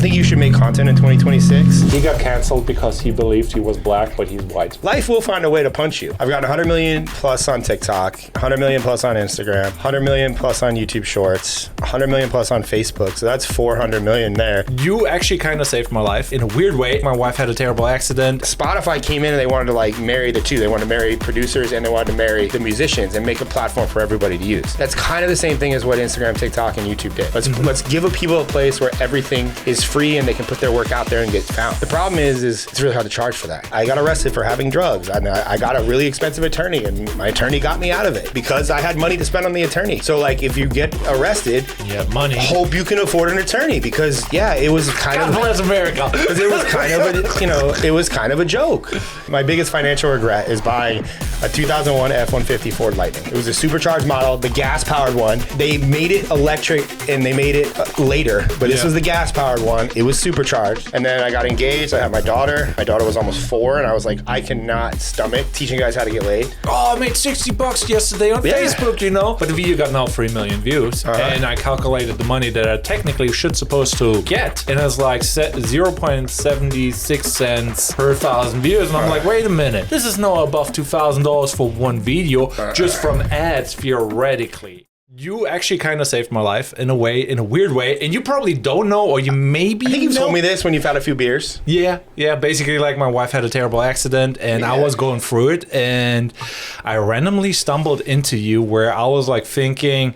think you should make content in 2026. He got canceled because he believed he was black, but he's white. Life will find a way to punch you. I've got 100 million plus on TikTok, 100 million plus on Instagram, 100 million plus on YouTube Shorts, 100 million plus on Facebook. So that's 400 million there. You actually kind of saved my life in a weird way. My wife had a terrible accident. Spotify came in and they wanted to like marry the two. They wanted to marry producers and they wanted to marry the musicians and make a platform for everybody to use. That's kind of the same thing as what Instagram, TikTok, and YouTube did. Let's give people a place where everything is free and they can put their work out there and get found. The problem is it's really hard to charge for that. I got arrested for having drugs. I got a really expensive attorney and my attorney got me out of it because I had money to spend on the attorney. So like if you get arrested, you have money. Hope you can afford an attorney because it was kind God bless America. Because it was kind of it was kind of a joke. My biggest financial regret is buying a 2001 F-150 Ford Lightning. It was a supercharged model, the gas-powered one. They made it electric and they made it later, but this was the gas-powered one. It was supercharged. And then I got engaged. I had my daughter. My daughter was almost 4, and I was like, I cannot stomach teaching guys how to get laid. Oh, I made $60 yesterday on Facebook, But the video got now 3 million views, and I calculated the money that I technically should supposed to get, and it was like 0.76 cents per 1,000 views, and I'm like, wait a minute, this is no above $2,000 for one video just from ads theoretically. You actually kind of saved my life in a weird way, and you probably don't know, or you maybe I think you told me this when you've had a few beers. Yeah, basically like my wife had a terrible accident, and I was going through it, and I randomly stumbled into you where I was like thinking,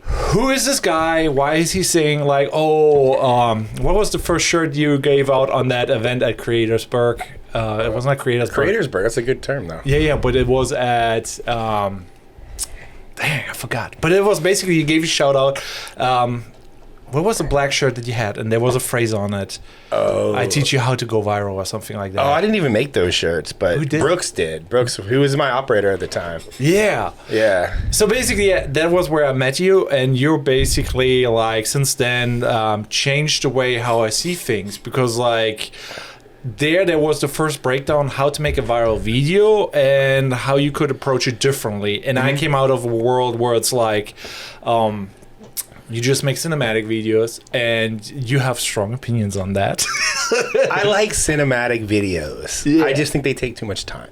who is this guy? Why is he saying like, what was the first shirt you gave out on that event at Creatorsburg? It was not Creatorsburg. Creatorsburg, that's a good term though. Yeah, but it was at... Dang, I forgot. But it was basically, you gave a shout out. What was the black shirt that you had? And there was a phrase on it. Oh. I teach you how to go viral or something like that. Oh, I didn't even make those shirts, but Who did? Brooks did. Brooks, who was my operator at the time. Yeah. Yeah. So basically, that was where I met you. And you're basically like, since then, changed the way how I see things. Because like... There was the first breakdown how to make a viral video and how you could approach it differently. And I came out of a world where it's like, you just make cinematic videos and you have strong opinions on that. I like cinematic videos. Yeah. I just think they take too much time.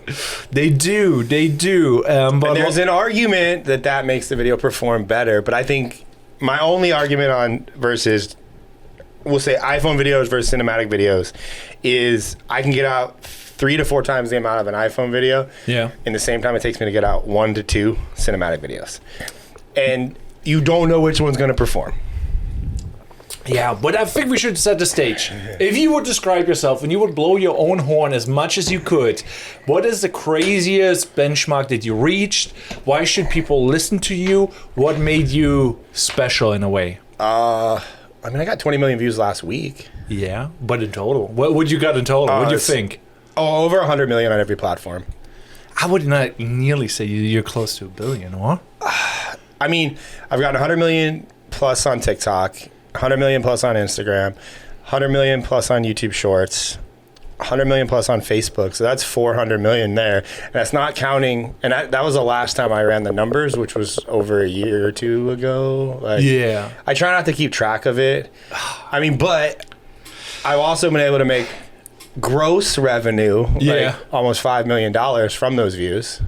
They do. But there's an argument that makes the video perform better. But I think my only argument on versus... we'll say iPhone videos versus cinematic videos is I can get out 3 to 4 times the amount of an iPhone video in the same time it takes me to get out 1 to 2 cinematic videos. And you don't know which one's going to perform. Yeah, but I think we should set the stage. If you would describe yourself and you would blow your own horn as much as you could, what is the craziest benchmark that you reached? Why should people listen to you? What made you special in a way? I got 20 million views last week. Yeah, but in total, what would you got in total? What do you think? Oh, over 100 million on every platform. I would not nearly say you're close to 1 billion, huh? I've got 100 million plus on TikTok, 100 million plus on Instagram, 100 million plus on YouTube Shorts, 100 million plus on Facebook. So that's 400 million there. And that's not counting. And that was the last time I ran the numbers, which was over a year or 2 ago. I try not to keep track of it. But I've also been able to make gross revenue, almost $5 million from those views.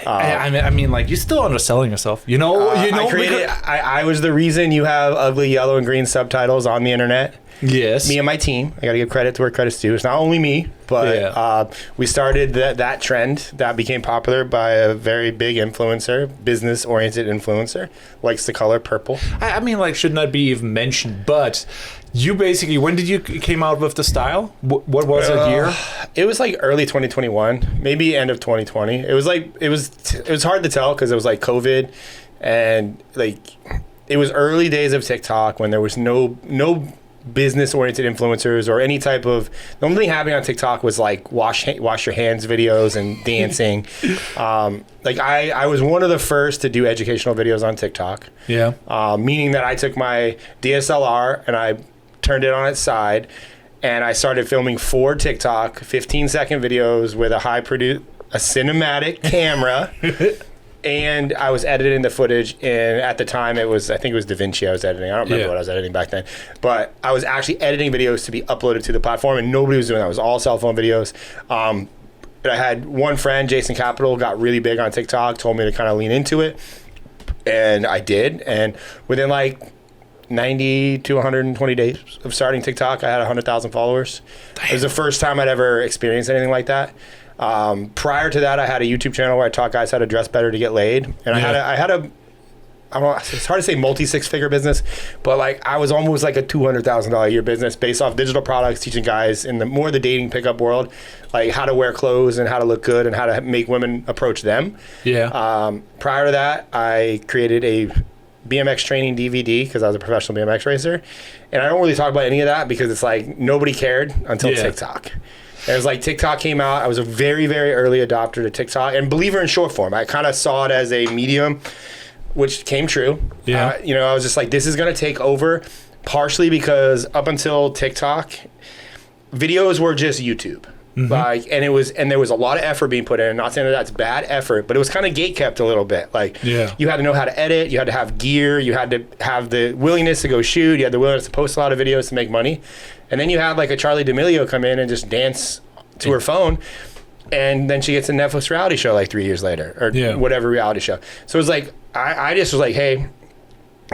You're still underselling yourself. I was the reason you have ugly yellow and green subtitles on the internet. Yes. Me and my team. I got to give credit to where credit's due. It's not only me, but we started that trend that became popular by a very big influencer, business-oriented influencer, likes the color purple. Should not be even mentioned, but you basically, when did you came out with the style? What was it year? It was like early 2021, maybe end of 2020. It was hard to tell because it was like COVID and like it was early days of TikTok when there was no business-oriented influencers or any type of... The only thing happening on TikTok was like wash your hands videos and dancing. I was one of the first to do educational videos on TikTok. Yeah. Meaning that I took my DSLR and I turned it on its side and I started filming 4 TikTok 15-second videos with a cinematic camera. and I was editing the footage, and at the time I think it was DaVinci I was editing. I don't remember what I was editing back then, but I was actually editing videos to be uploaded to the platform, and nobody was doing that. It was all cell phone videos. But I had one friend, Jason Capital, got really big on TikTok, told me to kind of lean into it, and I did. And within like 90 to 120 days of starting TikTok, I had 100,000 followers. Damn. It was the first time I'd ever experienced anything like that. Prior to that, I had a YouTube channel where I taught guys how to dress better to get laid. And I had a I don't know, it's hard to say multi-six-figure business, but like I was almost like a $200,000 a year business based off digital products, teaching guys in the more the dating pickup world, like how to wear clothes and how to look good and how to make women approach them. Yeah. Prior to that, I created a BMX training DVD because I was a professional BMX racer, and I don't really talk about any of that because it's like nobody cared until TikTok. And it was like TikTok came out. I was a very, very early adopter to TikTok and believer in short form. I kind of saw it as a medium, which came true. Yeah. I was just like, this is going to take over, partially because up until TikTok, videos were just YouTube. Like, and there was a lot of effort being put in. Not saying that that's bad effort, but it was kind of gatekept a little bit. Like, you had to know how to edit, you had to have gear, you had to have the willingness to go shoot, you had the willingness to post a lot of videos to make money. And then you had like a Charli D'Amelio come in and just dance to her phone. And then she gets a Netflix reality show like 3 years later, or whatever reality show. So it was like, I just was like, hey,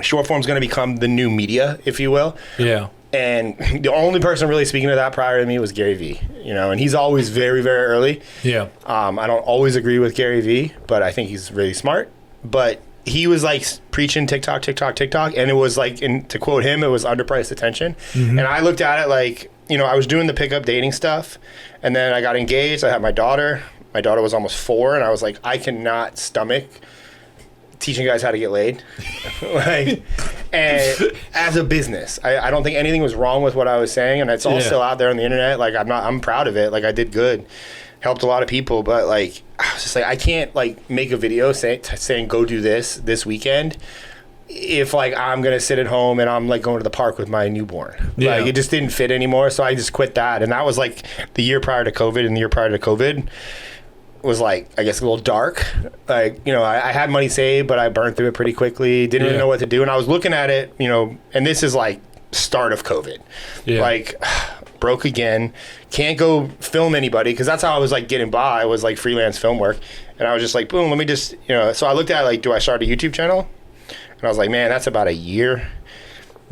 short form's going to become the new media, if you will. Yeah. And the only person really speaking to that prior to me was Gary Vee, and he's always very, very early. Yeah. I don't always agree with Gary Vee, but I think he's really smart. But he was like preaching TikTok, and it was like, to quote him, it was underpriced attention. And I looked at it like, I was doing the pickup dating stuff, and then I got engaged. I had my daughter. My daughter was almost 4, and I was like, I cannot stomach teaching guys how to get laid. And as a business, I don't think anything was wrong with what I was saying, and it's all still out there on the internet. Like, I'm proud of it. Like, I did good, helped a lot of people, but like, I was just like, I can't like make a video saying go do this weekend if like I'm gonna sit at home and I'm like going to the park with my newborn. Like, it just didn't fit anymore, so I just quit that. And that was like the year prior to COVID, and the year prior to COVID was like, I guess, a little dark. Like, I had money saved, but I burned through it pretty quickly. Didn't really know what to do. And I was looking at it, and this is like start of COVID. Like, broke again. Can't go film anybody, because that's how I was like getting by, was like freelance film work. And I was just like, boom, let me just, so I looked at like, do I start a YouTube channel? And I was like, man, that's about a year.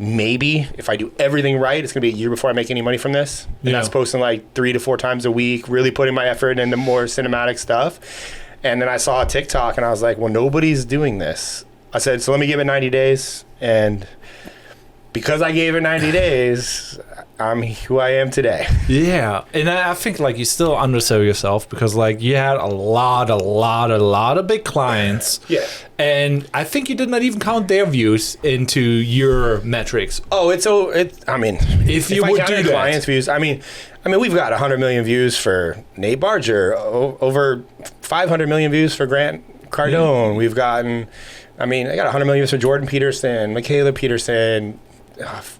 Maybe if I do everything right, it's gonna be a year before I make any money from this. And that's posting like 3 to 4 times a week, really putting my effort into more cinematic stuff. And then I saw a TikTok and I was like, well, nobody's doing this. I said, so let me give it 90 days. And because I gave it 90 days, I'm who I am today. Yeah. And I think like you still undersell yourself, because like you had a lot of big clients. Yeah. And I think you did not even count their views into your metrics. Oh, if you would do clients' views, I mean, we've got 100 million views for Nate Barger, over 500 million views for Grant Cardone. We've gotten, I got 100 million views for Jordan Peterson, Michaela Peterson,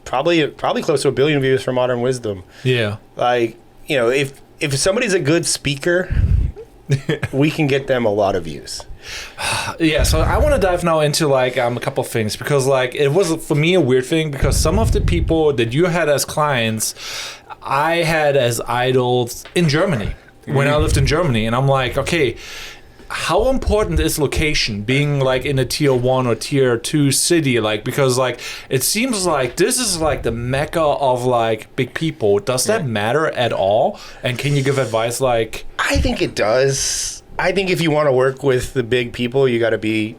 probably close to 1 billion views for Modern Wisdom. Yeah. Like, if somebody's a good speaker, we can get them a lot of views. Yeah, so I want to dive now into like a couple of things, because like it was for me a weird thing, because some of the people that you had as clients, I had as idols in Germany when I lived in Germany, and I'm like, okay, how important is location, being like in a tier 1 or tier 2 city? Like, because like it seems like this is like the mecca of like big people. Does that matter at all? And can you give advice? Like, I think it does. I think if you want to work with the big people, you got to be,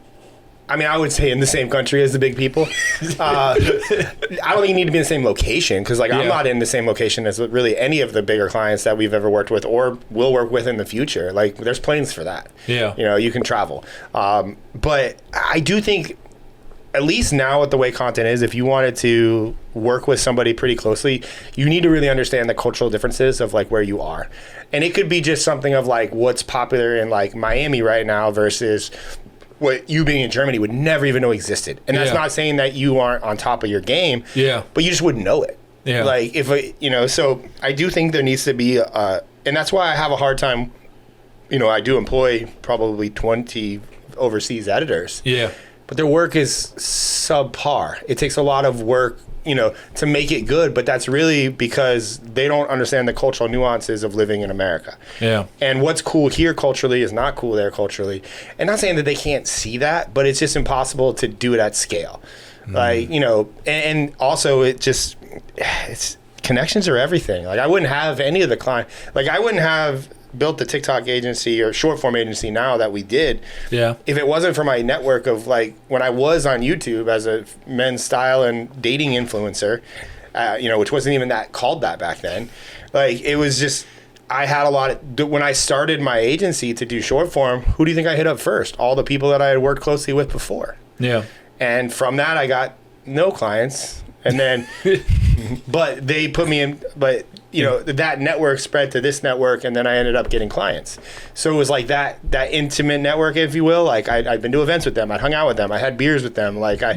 I would say in the same country as the big people. I don't think you need to be in the same location, because like I'm not in the same location as really any of the bigger clients that we've ever worked with or will work with in the future. Like, there's planes for that. Yeah. You can travel. But I do think, at least now with the way content is, if you wanted to work with somebody pretty closely, you need to really understand the cultural differences of like where you are. And it could be just something of like what's popular in like Miami right now versus what you being in Germany would never even know existed. And that's not saying that you aren't on top of your game, but you just wouldn't know it. Yeah. Like so I do think there needs to be, and that's why I have a hard time, I do employ probably overseas editors. Yeah. But their work is subpar. It takes a lot of work, you know, to make it good, but that's really because they don't understand the cultural nuances of living in America. Yeah. And what's cool here culturally is not cool there culturally. And not saying that they can't see that, but it's just impossible to do it at scale. Like, you know, and also it's connections are everything. Like I wouldn't have any of the client, like I wouldn't have built the TikTok agency or short form agency now that we did. Yeah. If it wasn't for my network of like when I was on YouTube as a men's style and dating influencer, you know, which wasn't even that called that back then. Like it was just, I had a lot of, when I started my agency to do short form, who do you think I hit up first? All the people that I had worked closely with before. Yeah. And from that, I got no clients. And then, but they put me in, but you know, that network spread to this network, and then I ended up getting clients. So it was like that intimate network, if you will. Like I'd been to events with them, I'd hung out with them, I had beers with them. Like I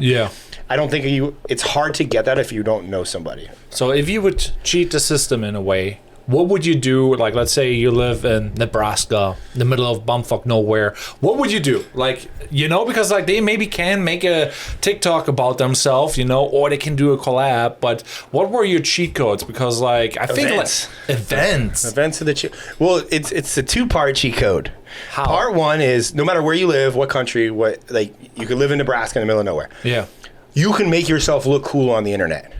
don't think it's hard to get that if you don't know somebody. So if you would cheat the system in a way, what would you do? Like, let's say you live in Nebraska, in the middle of bumfuck nowhere. What would you do? Like, you know, because like they maybe can make a TikTok about themselves, you know, or they can do a collab. But what were your cheat codes? Because like I think like events of the cheat. Well, it's a 2-part cheat code. How? Part one is no matter where you live, what country, what like you could live in Nebraska in the middle of nowhere. Yeah, you can make yourself look cool on the internet.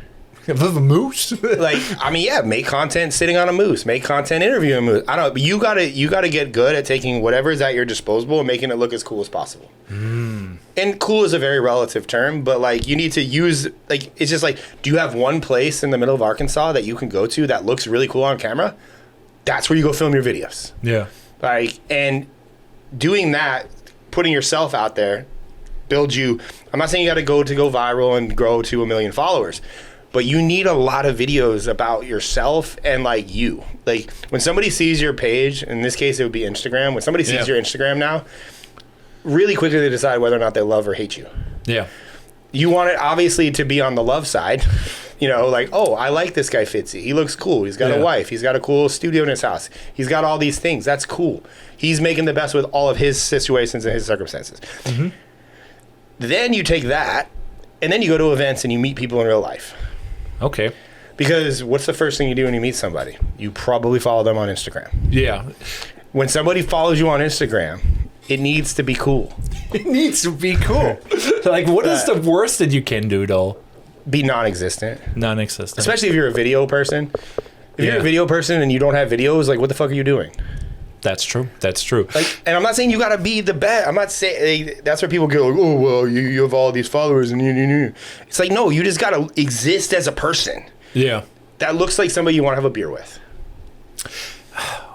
With a moose? Like, I mean, yeah, make content sitting on a moose, make content interviewing a moose. I don't know, but you gotta get good at taking whatever is at your disposal and making it look as cool as possible. And cool is a very relative term, but like you need to use, like, it's just like, do you have one place in the middle of Arkansas that you can go to that looks really cool on camera? That's where you go film your videos. Yeah. Like, and doing that, putting yourself out there, builds you. I'm not saying you got to go viral and grow to 1 million followers, but you need a lot of videos about yourself and like you. Like when somebody sees your page, in this case it would be Instagram. When somebody sees your Instagram now, really quickly they decide whether or not they love or hate you. Yeah. You want it obviously to be on the love side. You know, like, oh, I like this guy Fitzy. He looks cool. He's got a wife. He's got a cool studio in his house. He's got all these things. That's cool. He's making the best with all of his situations and his circumstances. Mm-hmm. Then you take that, and then you go to events and you meet people in real life. Okay. Because what's the first thing you do when you meet somebody? You probably follow them on Instagram. Yeah. When somebody follows you on Instagram, it needs to be cool. It needs to be cool. Like, what is the worst that you can do, though? Be non-existent. Non-existent. Especially if you're a video person. If you're a video person and you don't have videos, like, what the fuck are you doing? That's true. That's true. Like, and I'm not saying you got to be the best. I'm not saying that's where people go, like, oh, well, you have all these followers and you. It's like, no, you just got to exist as a person. Yeah. That looks like somebody you want to have a beer with.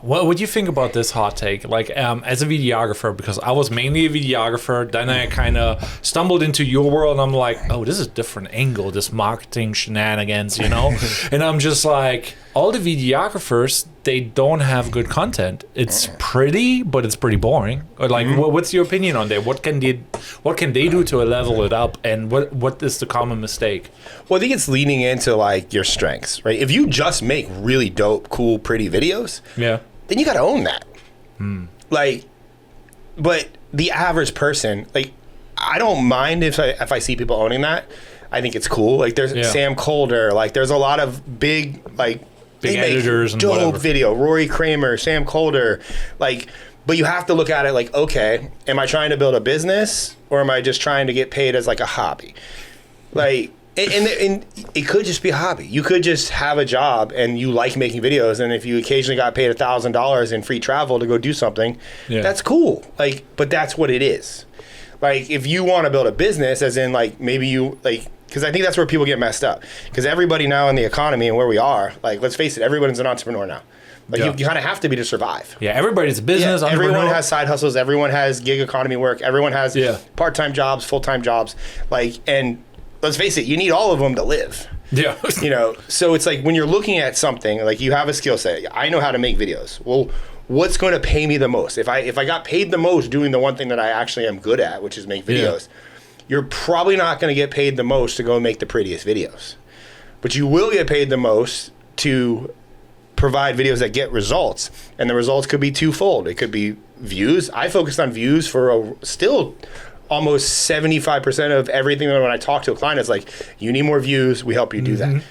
What do you think about this hot take? Like, as a videographer, because I was mainly a videographer, then I kind of stumbled into your world, and I'm like, oh, this is a different angle, this marketing shenanigans, you know? And I'm just like, all the videographers, they don't have good content. It's pretty, but it's pretty boring. Or like, what's your opinion on that? What can they do to level it up? And what is the common mistake? Well, I think it's leaning into like your strengths, right? If you just make really dope, cool, pretty videos, then you got to own that. Like, but the average person, like, I don't mind if I see people owning that. I think it's cool. Like, there's Sam Colder. Like, there's a lot of big editors and dope whatever. Video. Rory Kramer, Sam Colder. Like, but you have to look at it like, okay, am I trying to build a business or am I just trying to get paid as like a hobby? Like, and it could just be a hobby. You could just have a job and you like making videos, and if you occasionally got paid $1,000 in free travel to go do something, that's cool. Like, but that's what it is. Like, if you want to build a business, as in like maybe you like, because I think that's where people get messed up. Because everybody now in the economy and where we are, like, let's face it, everyone's an entrepreneur now. Like, you kind of have to be to survive. Yeah, everybody's a business. Everyone has side hustles. Everyone has gig economy work. Everyone has part-time jobs, full-time jobs. Like, and let's face it, you need all of them to live. Yeah. You know, so it's like when you're looking at something, like you have a skill set. I know how to make videos. Well, what's going to pay me the most? If I got paid the most doing the one thing that I actually am good at, which is make videos, you're probably not going to get paid the most to go make the prettiest videos. But you will get paid the most to provide videos that get results, and the results could be twofold. It could be views. I focused on views for still almost 75% of everything. When I talk to a client, it's like, you need more views, we help you do that.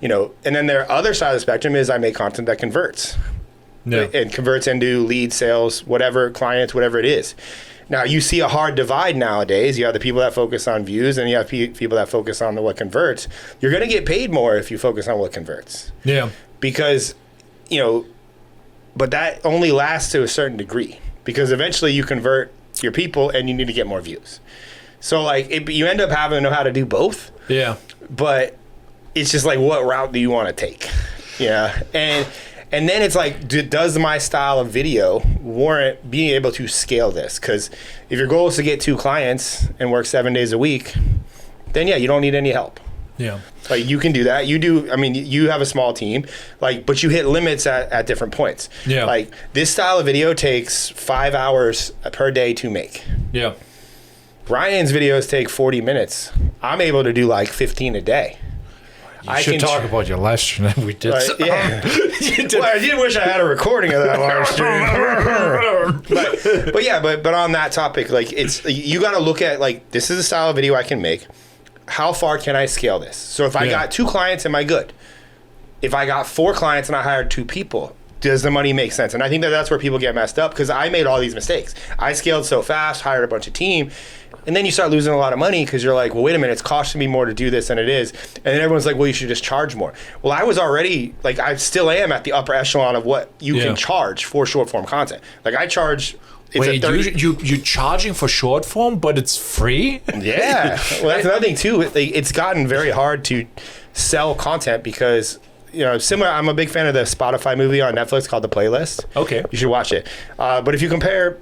And then their other side of the spectrum is I make content that converts. And converts into lead sales, whatever, clients, whatever it is. Now, you see a hard divide nowadays. You have the people that focus on views, and you have people that focus on what converts. You're going to get paid more if you focus on what converts. Yeah. Because, but that only lasts to a certain degree. Because eventually you convert your people, and you need to get more views. So, you end up having to know how to do both. Yeah. But it's just what route do you want to take? Yeah. And then it's does my style of video warrant being able to scale this? Because if your goal is to get 2 clients and work 7 days a week, then you don't need any help. Yeah. You can do that. You have a small team, but you hit limits at different points. Yeah. This style of video takes 5 hours per day to make. Yeah. Ryan's videos take 40 minutes. I'm able to do 15 a day. You should talk about your live stream that we did. Yeah. Well, I did wish I had a recording of that live stream. but on that topic, it's you got to look at this is a style of video I can make. How far can I scale this? So if I got 2 clients, am I good? If I got 4 clients and I hired 2 people, does the money make sense? And I think that's where people get messed up, because I made all these mistakes. I scaled so fast, hired a bunch of team, and then you start losing a lot of money because you're like, well, wait a minute, it's costing me more to do this than it is. And then everyone's like, well, you should just charge more. Well, I was already, I still am at the upper echelon of what you can charge for short form content. I charge... Wait, you're charging for short form, but it's free? Yeah. Well, that's another thing, too. It's gotten very hard to sell content because... similar. I'm a big fan of the Spotify movie on Netflix called The Playlist. Okay. You should watch it. But if you compare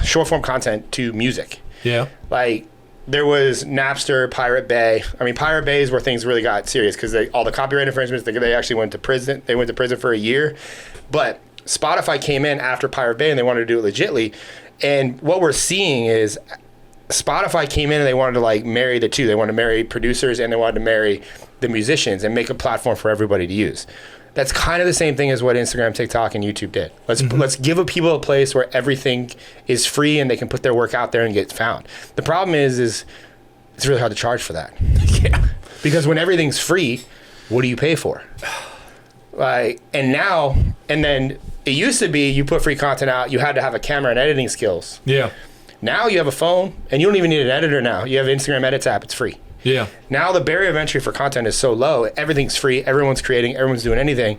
short form content to music, there was Napster, Pirate Bay. Pirate Bay is where things really got serious because all the copyright infringements, they actually went to prison. They went to prison for a year. But Spotify came in after Pirate Bay and they wanted to do it legitly. And what we're seeing is Spotify came in and they wanted to marry the two. They wanted to marry producers and they wanted to marry the musicians and make a platform for everybody to use. That's kind of the same thing as what Instagram, TikTok, and YouTube did. Let's give people a place where everything is free and they can put their work out there and get found. The problem is it's really hard to charge for that. Yeah. Because when everything's free, what do you pay for? And then it used to be you put free content out, you had to have a camera and editing skills. Yeah. Now you have a phone and you don't even need an editor now. You have Instagram Edits app, it's free. Yeah. Now the barrier of entry for content is so low. Everything's free. Everyone's creating. Everyone's doing anything.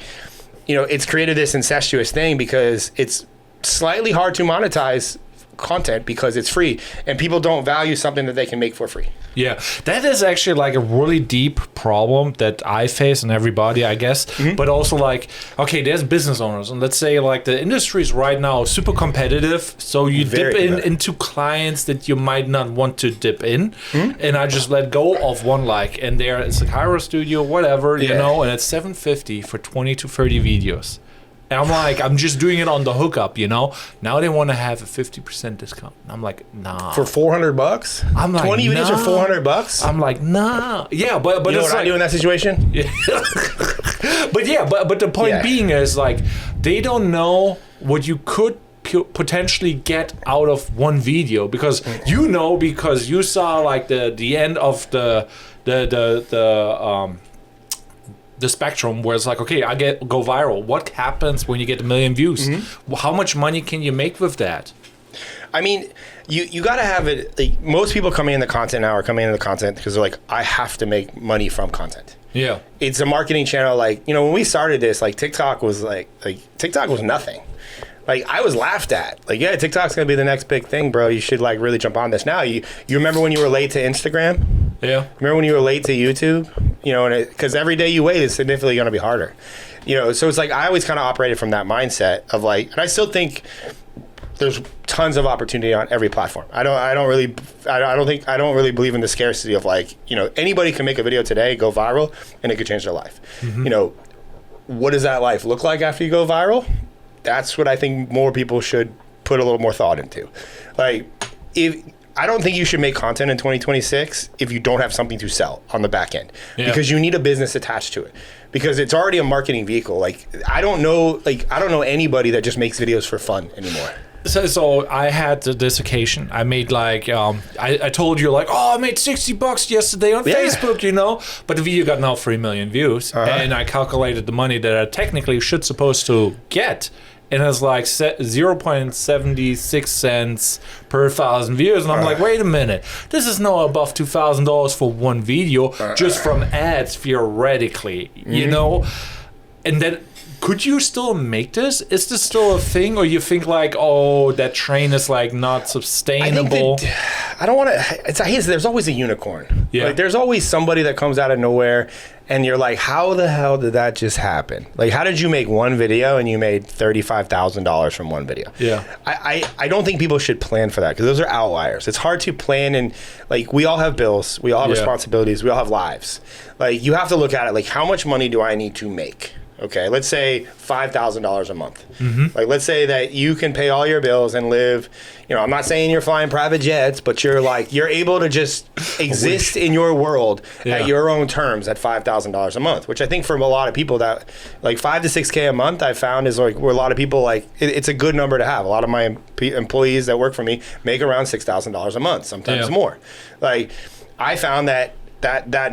It's created this incestuous thing because it's slightly hard to monetize content because it's free and people don't value something that they can make for free. Yeah, that is actually a really deep problem that I face and everybody, I guess. But also okay, there's business owners and let's say the industry is right now super competitive. So you dip into clients that you might not want to dip in. And I just let go of one and there it's a Cairo studio, whatever, and it's $750 for 20 to 30 videos. And I'm I'm just doing it on the hookup, Now they want to have a 50% discount. And I'm like, nah. For $400? I'm like, 20 videos for $400? I'm like, nah. Yeah, but you know it's what I do in that situation? Yeah. but the point being is they don't know what you could potentially get out of one video because because you saw the end of the spectrum where it's okay, I go viral. What happens when you get 1 million views? How much money can you make with that? You got to have it. Most people coming into content now are coming into the content because they're I have to make money from content. Yeah. It's a marketing channel. When we started this, TikTok was TikTok was nothing. I was laughed at. TikTok's going to be the next big thing, bro. You should really jump on this now. You remember when you were late to Instagram? Yeah. Remember when you were late to YouTube? Because every day you wait is significantly going to be harder. So it's I always kind of operated from that mindset of and I still think there's tons of opportunity on every platform. I don't really believe in the scarcity of anybody can make a video today, go viral, and it could change their life. What does that life look like after you go viral? That's what I think more people should put a little more thought into. If I don't think you should make content in 2026 if you don't have something to sell on the back end, because you need a business attached to it, because it's already a marketing vehicle. Like I don't know anybody that just makes videos for fun anymore. So I had this occasion. I made like I told you like, oh, I made $60 yesterday on Facebook, you know, but the video got now 3 million views, and I calculated the money that I technically supposed to get, and it's like 0.76 cents per 1,000 views, and I'm like, wait a minute, this is now above $2,000 for one video just from ads theoretically, you know, and then. Could you still make this? Is this still a thing, or you think like, oh, that train is like not sustainable? I don't want to. There's always a unicorn. Yeah. Like, there's always somebody that comes out of nowhere, and you're like, how the hell did that just happen? Like, how did you make one video and you made $35,000 from one video? Yeah. I don't think people should plan for that, because those are outliers. It's hard to plan, and like we all have bills, we all have responsibilities, we all have lives. Like you have to look at it like, how much money do I need to make? Okay, let's say $5,000 a month. Like, let's say that you can pay all your bills and live, you know, I'm not saying you're flying private jets, but you're able to just exist in your world at your own terms at $5,000 a month, which I think for a lot of people that like 5 to 6K a month, I found is like where a lot of people like, it's a good number to have. A lot of my employees that work for me make around $6,000 a month, sometimes more. Like, I found that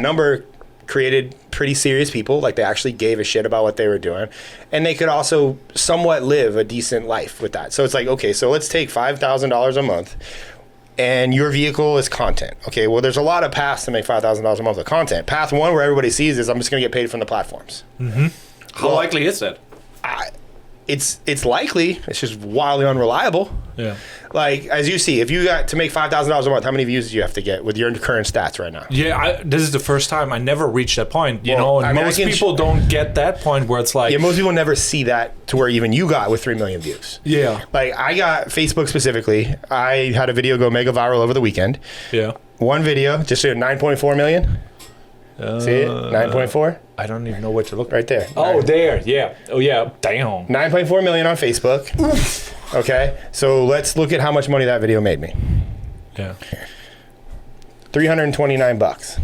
number created pretty serious people, like they actually gave a shit about what they were doing, and they could also somewhat live a decent life with that. So it's like, okay, so let's take $5,000 a month, and your vehicle is content. Okay, well, there's a lot of paths to make $5,000 a month of content. Path one, where everybody sees, is I'm just going to get paid from the platforms. How likely is that? It's likely. It's just wildly unreliable. Yeah. Like, as you see, if you got to make $5,000 a month, how many views do you have to get with your current stats right now? Yeah, this is the first time I never reached that point. You know, and most people don't get that point where it's like... Yeah, most people never see that to where even you got with 3 million views. Yeah. Like, I got Facebook specifically. I had a video go mega viral over the weekend. Yeah. One video, just 9.4 million. See it? 9.4? I don't even know what to look right there. Oh, there. Yeah. Oh, yeah. Damn. 9.4 million on Facebook. Okay. So let's look at how much money that video made me. Yeah. $329.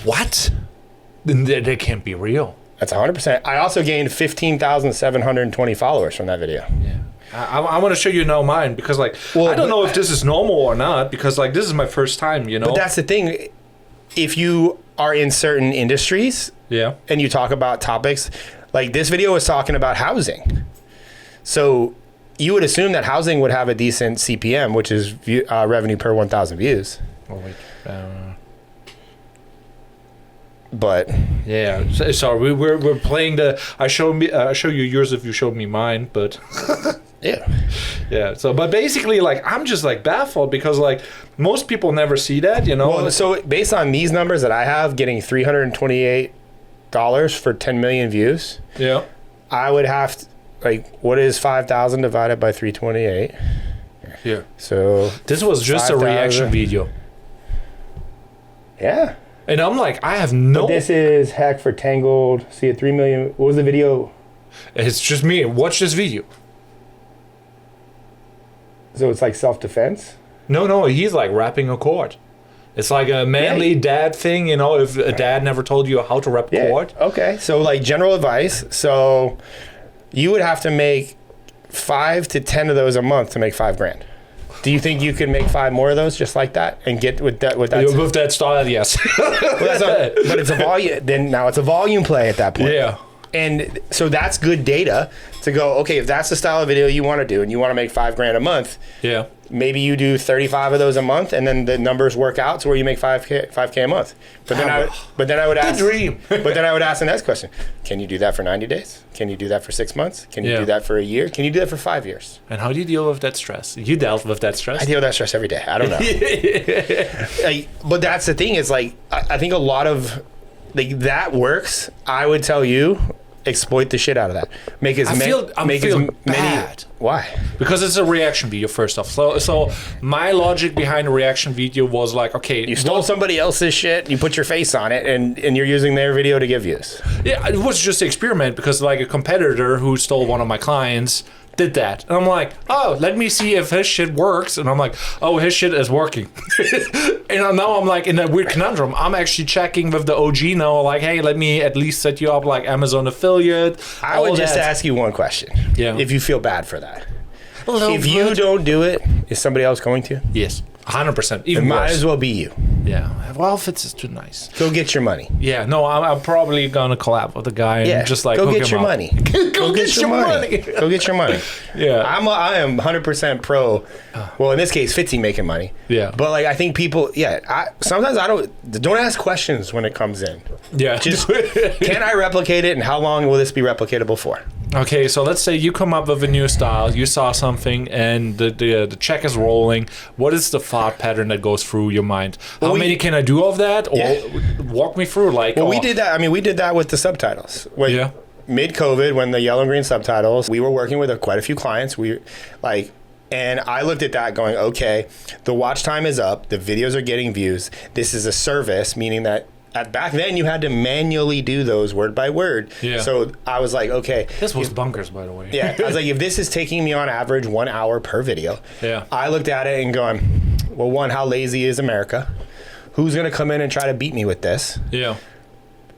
What? That can't be real. That's 100%. I also gained 15,720 followers from that video. Yeah. I want to show you now mine, because like, I don't know if this is normal or not, because like this is my first time, you know. But that's the thing. If you are in certain industries, and you talk about topics, like this video was talking about housing, so you would assume that housing would have a decent CPM, which is revenue per 1,000 views. Oh wait. But yeah, sorry, we're playing the. I show you yours if you showed me mine, but. Yeah. So, but basically, like, I'm just like baffled, because like most people never see that, you know. Well, so based on these numbers that I have, getting $328 for 10 million views. Yeah. I would have to, like, what is 5,000 divided by 328? Yeah. So this was just 5, a reaction video. Yeah. And I'm like, I have no. But this is hack for Tangled. See, at 3 million. What was the video? It's just me. Watch this video. So it's like self-defense? No, he's like rapping a chord. It's like a manly dad thing, you know, if a dad never told you how to rap a chord. Okay, so like general advice. So you would have to make 5 to 10 of those a month to make $5,000. Do you think you could make 5 more of those just like that and get with that? With that style, yes. But it's a volume. Then now it's a volume play at that point. Yeah. And so that's good data to go, okay, if that's the style of video you want to do and you want to make $5,000 a month, maybe you do 35 of those a month, and then the numbers work out to where you make 5K a month. But then I would ask the next question. Can you do that for 90 days? Can you do that for 6 months? Can you do that for a year? Can you do that for 5 years? And how do you deal with that stress? You dealt with that stress? I deal with that stress every day. I don't know. But that's the thing, is like, I think a lot of like that works. I would tell you, exploit the shit out of that. Make as many. Bad. Why? Because it's a reaction video, first off. So my logic behind a reaction video was like, okay, you stole somebody else's shit, you put your face on it, and you're using their video to get views. Yeah, it was just an experiment, because like a competitor who stole one of my clients did that. And I'm like, oh, let me see if his shit works. And I'm like, oh, his shit is working. And now I'm like in that weird conundrum. I'm actually checking with the OG now, like, hey, let me at least set you up like Amazon affiliate. I would just ask you one question. Yeah. If you feel bad for that. If you don't do it, is somebody else going to? Yes. 100%. Even it might worse. as well be you. Yeah. Well, if it's too nice. Go get your money. Yeah. No, I'm probably gonna collab with the guy and just like go hook get him your up. money. Go get your money. Go get your money. Yeah. I am 100% pro. Well, in this case, Fitzy making money. Yeah. But like I think people, sometimes I don't ask questions when it comes in. Yeah. Just can I replicate it, and how long will this be replicatable for? Okay, so let's say you come up with a new style, you saw something, and the check is rolling. What is the thought pattern that goes through your mind? How many can I do of that? Or walk me through, like... Well, we did that. I mean, we did that with the subtitles. Yeah. Mid-COVID, when the yellow and green subtitles, we were working with quite a few clients. And I looked at that going, okay, the watch time is up. The videos are getting views. This is a service, meaning that back then you had to manually do those word by word. Yeah. So I was like, okay. This was bunkers, by the way. Yeah. I was like, if this is taking me on average 1 hour per video, I looked at it and going, well, one, how lazy is America? Who's going to come in and try to beat me with this? Yeah.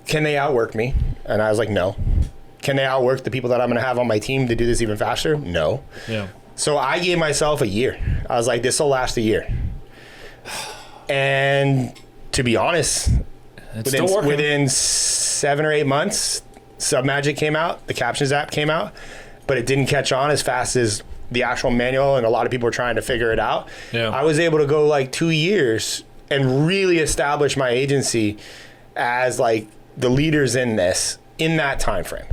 Can they outwork me? And I was like, no. Can they outwork the people that I'm going to have on my team to do this even faster? No. Yeah. So I gave myself a year. I was like, this will last a year. And to be honest, within 7 or 8 months, Submagic came out, the Captions app came out, but it didn't catch on as fast as the actual manual, and a lot of people were trying to figure it out. Yeah. I was able to go like 2 years and really establish my agency as like the leaders in that time frame.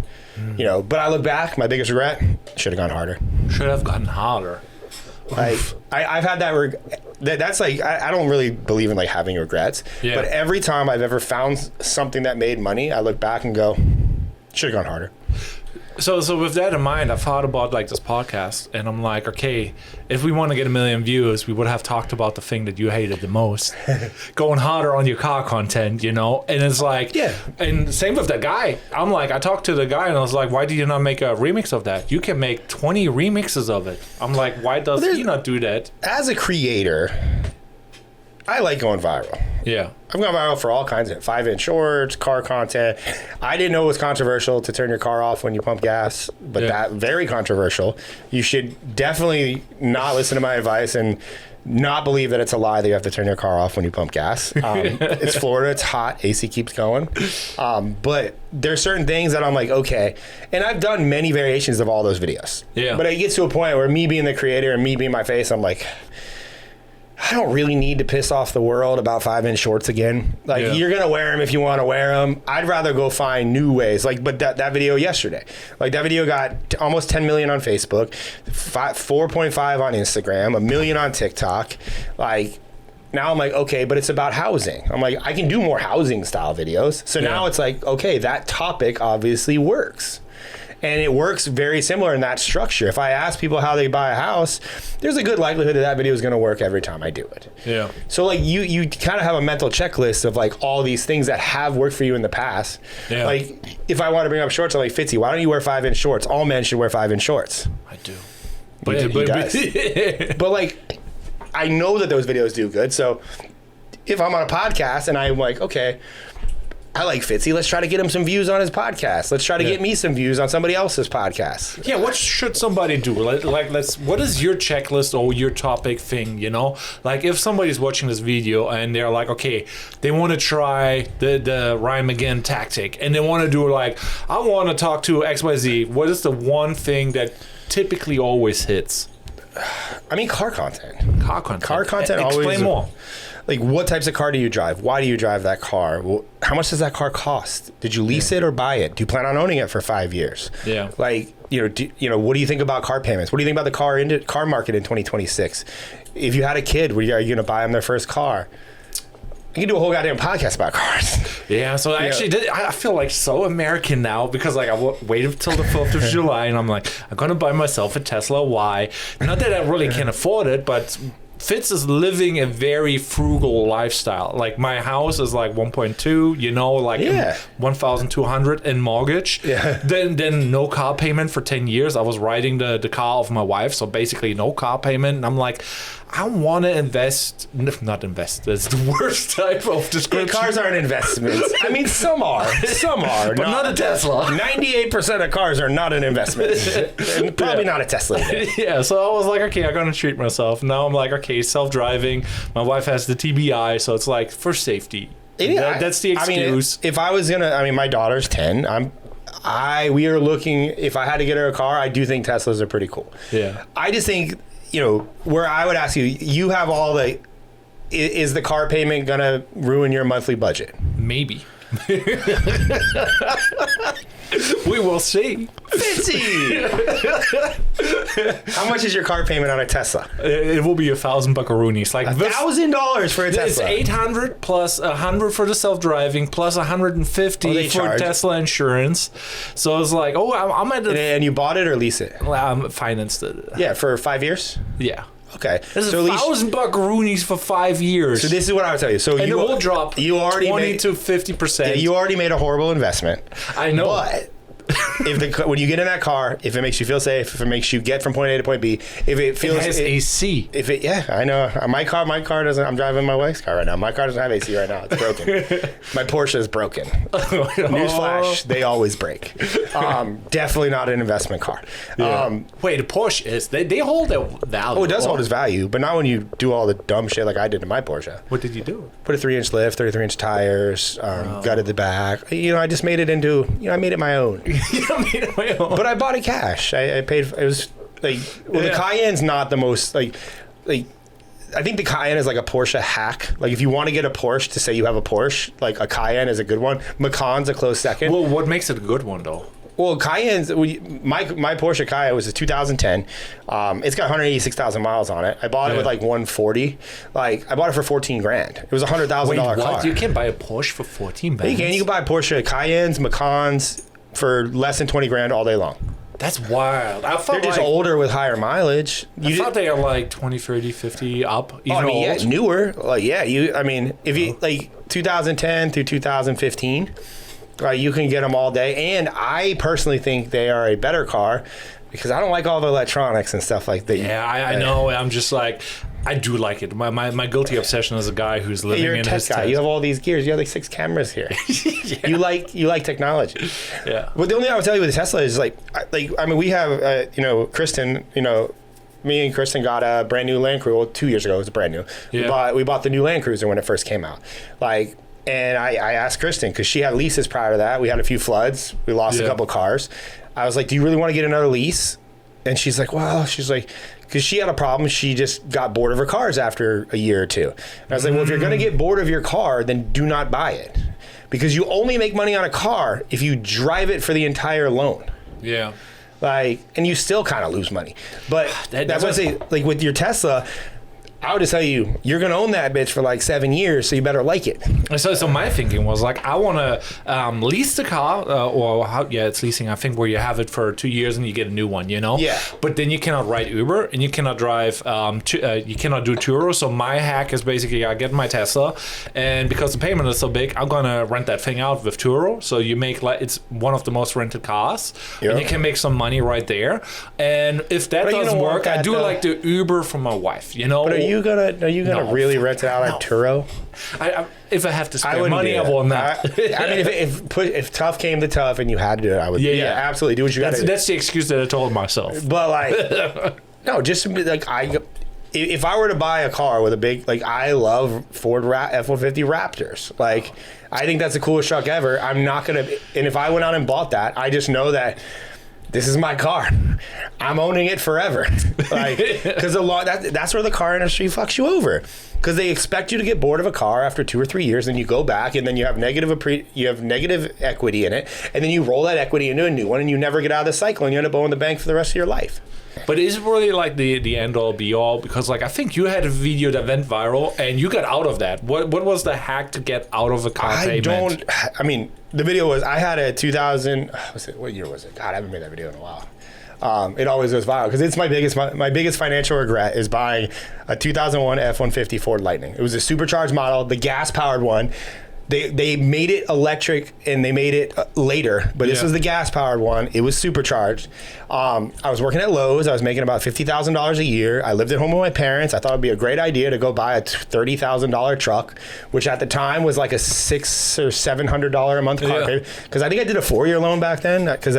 But I look back, my biggest regret, should have gone harder. Should have gotten harder. Like I've had that's like I don't really believe in like having regrets, but every time I've ever found something that made money, I look back and go, should have gone harder. So with that in mind, I thought about like this podcast, and I'm like, okay, if we want to get 1 million views, we would have talked about the thing that you hated the most, going harder on your car content, And it's like, and same with that guy. I'm like, I talked to the guy, and I was like, why do you not make a remix of that? You can make 20 remixes of it. I'm like, why does he not do that? As a creator, I like going viral. Yeah. I've gone viral for all kinds of 5-inch shorts, car content. I didn't know it was controversial to turn your car off when you pump gas, but that very controversial. You should definitely not listen to my advice and not believe that it's a lie that you have to turn your car off when you pump gas. It's Florida, it's hot, AC keeps going. But there's certain things that I'm like, okay. And I've done many variations of all those videos. Yeah. But it gets to a point where me being the creator and me being my face, I'm like, I don't really need to piss off the world about 5-inch shorts again. Like, you're going to wear them if you want to wear them. I'd rather go find new ways. Like, but that video yesterday, like that video got almost 10 million on Facebook, 4.5 on Instagram, 1 million on TikTok. Like, now I'm like, okay, but it's about housing. I'm like, I can do more housing style videos. So now it's like, okay, that topic obviously works. And it works very similar in that structure. If I ask people how they buy a house, there's a good likelihood that video is going to work every time I do it. Yeah. So like you kind of have a mental checklist of like all these things that have worked for you in the past. Yeah. Like if I want to bring up shorts, I'm like, Fitzy, why don't you wear 5-inch shorts? All men should wear 5-inch shorts. I do. But he does. But like, I know that those videos do good. So if I'm on a podcast and I'm like, okay, I like Fitzy. Let's try to get him some views on his podcast. Let's try to get me some views on somebody else's podcast. Yeah, what should somebody do? What is your checklist or your topic thing, Like if somebody's watching this video and they're like, okay, they want to try the Ryan Magin tactic and they want to do like, I want to talk to XYZ. What is the one thing that typically always hits? I mean, car content. Car content always. Explain more. Like, what types of car do you drive? Why do you drive that car? Well, how much does that car cost? Did you lease it or buy it? Do you plan on owning it for 5 years? Yeah. Like, what do you think about car payments? What do you think about the car market in 2026? If you had a kid, are you going to buy them their first car? You can do a whole goddamn podcast about cars. Yeah, so I feel like so American now because like I waited till the 4th of July and I'm like, I'm going to buy myself a Tesla Y. Not that I really can afford it, but Fitz is living a very frugal lifestyle. Like my house is like 1.2, you know, like 1,200 in mortgage. Yeah. Then no car payment for 10 years. I was riding the car of my wife, so basically no car payment. And I'm like, I want to invest, not invest, that's the worst type of description. Cars aren't investments. I mean, some are, but not a Tesla. 98% of cars are not an investment. And probably not a Tesla either. Yeah, so I was like, okay, I'm going to treat myself. Now I'm like, okay, self-driving. My wife has the TBI, so it's like for safety. That's the excuse. I mean, if I was gonna, I mean, my daughter's 10. We are looking. If I had to get her a car, I do think Teslas are pretty cool. Yeah. I just think, you know, where I would ask you, you have all the. Is the car payment gonna ruin your monthly budget? Maybe. We will see. Fitzy! How much is your car payment on a Tesla? It will be $1,000 like $1,000 for a Tesla. It's 800 plus 100 for the self-driving plus 150 for Tesla insurance. So it's like, I'm at and you bought it or lease it? I financed it. Yeah, for 5 years? Yeah. Okay. This is $1,000 for 5 years. So this is what I would tell you. So and it will drop 20 to 50%. Yeah, you already made a horrible investment. I know. But when you get in that car, if it makes you feel safe, if it makes you get from point A to point B, if it feels it has AC. I know. My car doesn't. I'm driving my wife's car right now. My car doesn't have AC right now. It's broken. My Porsche is broken. Newsflash: they always break. Definitely not an investment car. Yeah. Wait, a Porsche is they hold their value. Oh, it does hold its value, but not when you do all the dumb shit like I did to my Porsche. What did you do? Put a 3-inch lift, 33-inch tires, gutted the back. You know, I just made it into. You know, I made it my own. But I bought it cash. I paid. It was like, the Cayenne's not the most like. I think the Cayenne is like a Porsche hack. Like if you want to get a Porsche to say you have a Porsche, like a Cayenne is a good one. Macan's a close second. Well, what makes it a good one though? Well, Cayenne's my Porsche Cayenne was a 2010. It's got 186,000 miles on it. I bought it with like 140. Like I bought it for $14,000. It was a $100,000 car. You can't buy a Porsche for 14 grand? You can buy Porsche Cayennes, Macans for less than $20,000 all day long. That's wild. They're just older with higher mileage. I thought they are like 20, 30, 50 up. Even newer. Like if you like 2010 through 2015, right, you can get them all day. And I personally think they are a better car because I don't like all the electronics and stuff like that. Yeah, I know. I'm just like, I do like it. My guilty obsession is a guy who's living in his guy. You have all these gears. You have like 6 cameras here. Yeah. You like technology. Yeah. But the only thing I would tell you with the Tesla is we have Kristen. Me and Kristen got a brand new Land Cruiser. Well, 2 years ago it was brand new. Yeah. We bought the new Land Cruiser when it first came out. And I asked Kristen because she had leases prior to that. We had a few floods. We lost a couple cars. I was like, "Do you really want to get another lease?" And she's like, because she had a problem. She just got bored of her cars after a year or two. And I was like, well, if you're going to get bored of your car, then do not buy it. Because you only make money on a car if you drive it for the entire loan. Yeah. And you still kind of lose money. But that's what I say, like with your Tesla, I would just tell you, you're going to own that bitch for like 7 years, so you better like it. So my thinking was like, I want to lease the car, it's leasing, I think, where you have it for 2 years and you get a new one, you know? Yeah. But then you cannot ride Uber and you cannot drive, you cannot do Turo. So my hack is basically I get my Tesla, and because the payment is so big, I'm going to rent that thing out with Turo. So you make it's one of the most rented cars, and you can make some money right there. And if that doesn't work, I do like the Uber for my wife, you know? But are you gonna really rent it out at Turo? If I have to spend money, I will not. If tough came to tough and you had to do it, I would. Yeah, absolutely do what you got to do. That's the excuse that I told myself. But no, just like if I were to buy a car with a big I love Ford F-150 Raptors. Like I think that's the coolest truck ever. I'm not gonna. And if I went out and bought that, I just know that. This is my car. I'm owning it forever. Because that's where the car industry fucks you over. Because they expect you to get bored of a car after 2 or 3 years, and you go back, and then you have negative equity in it, and then you roll that equity into a new one, and you never get out of the cycle, and you end up owing the bank for the rest of your life. But is it really like the end all be all? Because I think you had a video that went viral and you got out of that. What was the hack to get out of a car payment? The video was, I had a 2000, what year was it? God, I haven't made that video in a while. It always goes viral because it's my biggest financial regret is buying a 2001 F-150 Ford Lightning. It was a supercharged model, the gas-powered one. They made it electric and they made it later, but this was the gas-powered one. It was supercharged. I was working at Lowe's. I was making about $50,000 a year. I lived at home with my parents. I thought it'd be a great idea to go buy a $30,000 truck, which at the time was like a $600 or $700 a month car payment. Because I think I did a 4-year loan back then. Because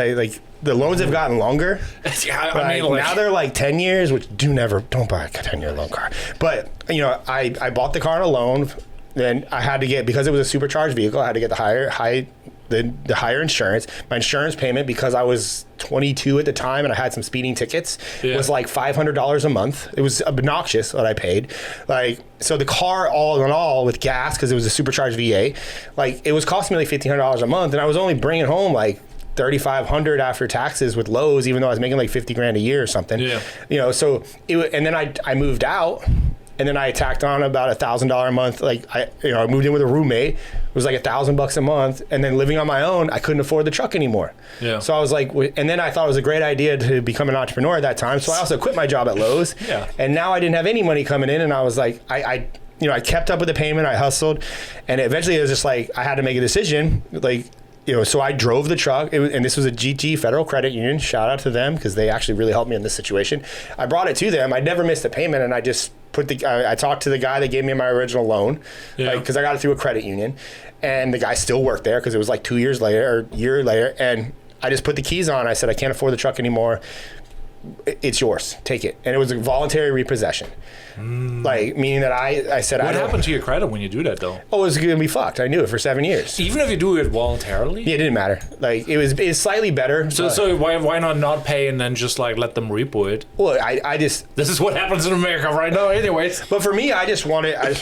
the loans have gotten longer. Now they're like 10 years, which don't buy a 10-year loan car. But I bought the car on a loan. Then I had to get, because it was a supercharged vehicle, I had to get the higher insurance. My insurance payment, because I was 22 at the time and I had some speeding tickets, was like $500 a month. It was obnoxious what I paid. So the car, all in all, with gas, because it was a supercharged V8, it was costing me like $1,500 a month, and I was only bringing home like $3,500 after taxes with Lowe's, even though I was making like $50,000 a year or something. So and then I moved out. And then I tacked on about $1,000 a month. I moved in with a roommate. It was like $1,000 a month. And then living on my own, I couldn't afford the truck anymore. So I was like, and then I thought it was a great idea to become an entrepreneur at that time. So I also quit my job at Lowe's. And now I didn't have any money coming in. And I was like, I kept up with the payment. I hustled. And eventually it was just like, I had to make a decision. So I drove the truck, and this was a GT Federal Credit Union. Shout out to them because they actually really helped me in this situation. I brought it to them. I never missed a payment, and I just I talked to the guy that gave me my original loan, because I got it through a credit union, and the guy still worked there because it was like 2 years later or a year later, and I just put the keys on. I said, I can't afford the truck anymore. It's yours. Take it. And it was a voluntary repossession. Meaning that I said, what happened to your credit when you do that, though? Oh, it was going to be fucked. I knew it for 7 years. Even if you do it voluntarily? Yeah, it didn't matter. It's slightly better. So why not pay and then just let them repo it? Well, I just... This is what happens in America right now anyways. But for me, I just wanted...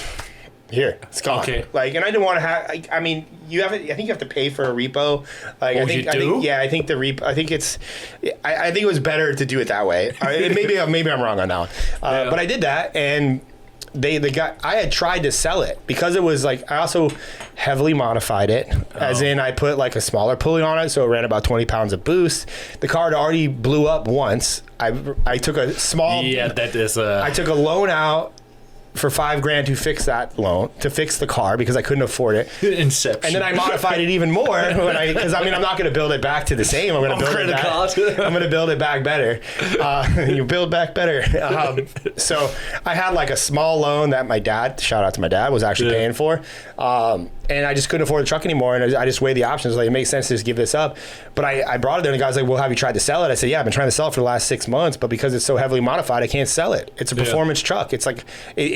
Here, it's gone. Okay. And I didn't want to have. I think you have to pay for a repo. You do? I think the repo. I think it's. I think it was better to do it that way. Maybe I'm wrong on that one. But I did that, and the guy, I had tried to sell it because it was I also heavily modified it, as in I put a smaller pulley on it, so it ran about 20 pounds of boost. The car had already blew up once. I took a small. Yeah, that is a. I took a loan out for $5,000 to fix that loan, to fix the car because I couldn't afford it. Inception. And then I modified it even more because I'm not going to build it back to the same. I'm going to build it back better. You build back better. So I had a small loan that my dad, shout out to my dad, was actually paying for. And I just couldn't afford the truck anymore. And I just weighed the options. It makes sense to just give this up. But I brought it there, and the guy's like, well, have you tried to sell it? I said, yeah, I've been trying to sell it for the last 6 months, but because it's so heavily modified, I can't sell it. It's a performance truck. It's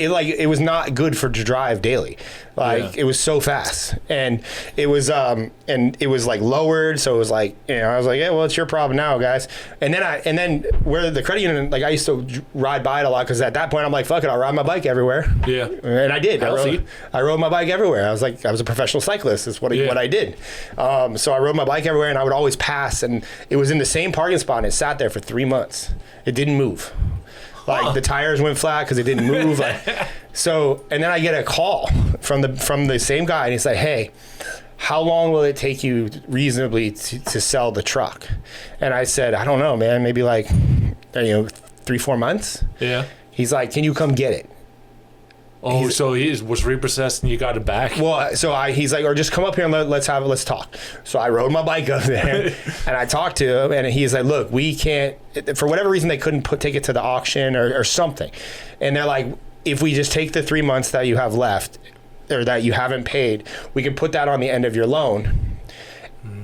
it was not good to drive daily. It was so fast, and it was lowered. So it was I was like, yeah, well, it's your problem now, guys. And then where the credit union, I used to ride by it a lot because at that point I'm like, fuck it, I'll ride my bike everywhere. Yeah. And I did. I rode my bike everywhere. I was a professional cyclist. That's what I did. So I rode my bike everywhere, and I would always pass, and it was in the same parking spot, and it sat there for 3 months. It didn't move. The tires went flat because it didn't move. And then I get a call from the same guy, and he's like, hey, how long will it take you reasonably to sell the truck? And I said, I don't know, man, maybe 3-4 months. Yeah. He's like, can you come get it? Oh, so he was repossessed and you got it back? Well, so he's like, or just come up here and let's talk. So I rode my bike up there and I talked to him, and he's like, look, we can't, for whatever reason, they couldn't take it to the auction or something. And they're like, if we just take the 3 months that you have left or that you haven't paid, we can put that on the end of your loan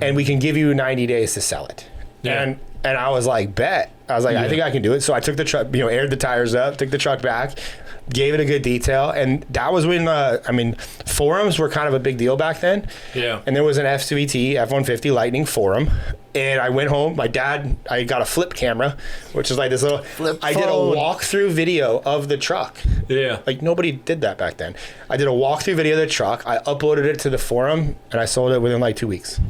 and we can give you 90 days to sell it. Yeah. And I was like, bet. I was like, I think I can do it. So I took the truck, aired the tires up, took the truck back, gave it a good detail. And that was when, forums were kind of a big deal back then. Yeah. And there was an F-150 Lightning forum. And I went home. My dad, I got a flip camera, which is this little flip phone. I did a walkthrough video of the truck. Yeah. Nobody did that back then. I did a walkthrough video of the truck. I uploaded it to the forum, and I sold it within 2 weeks.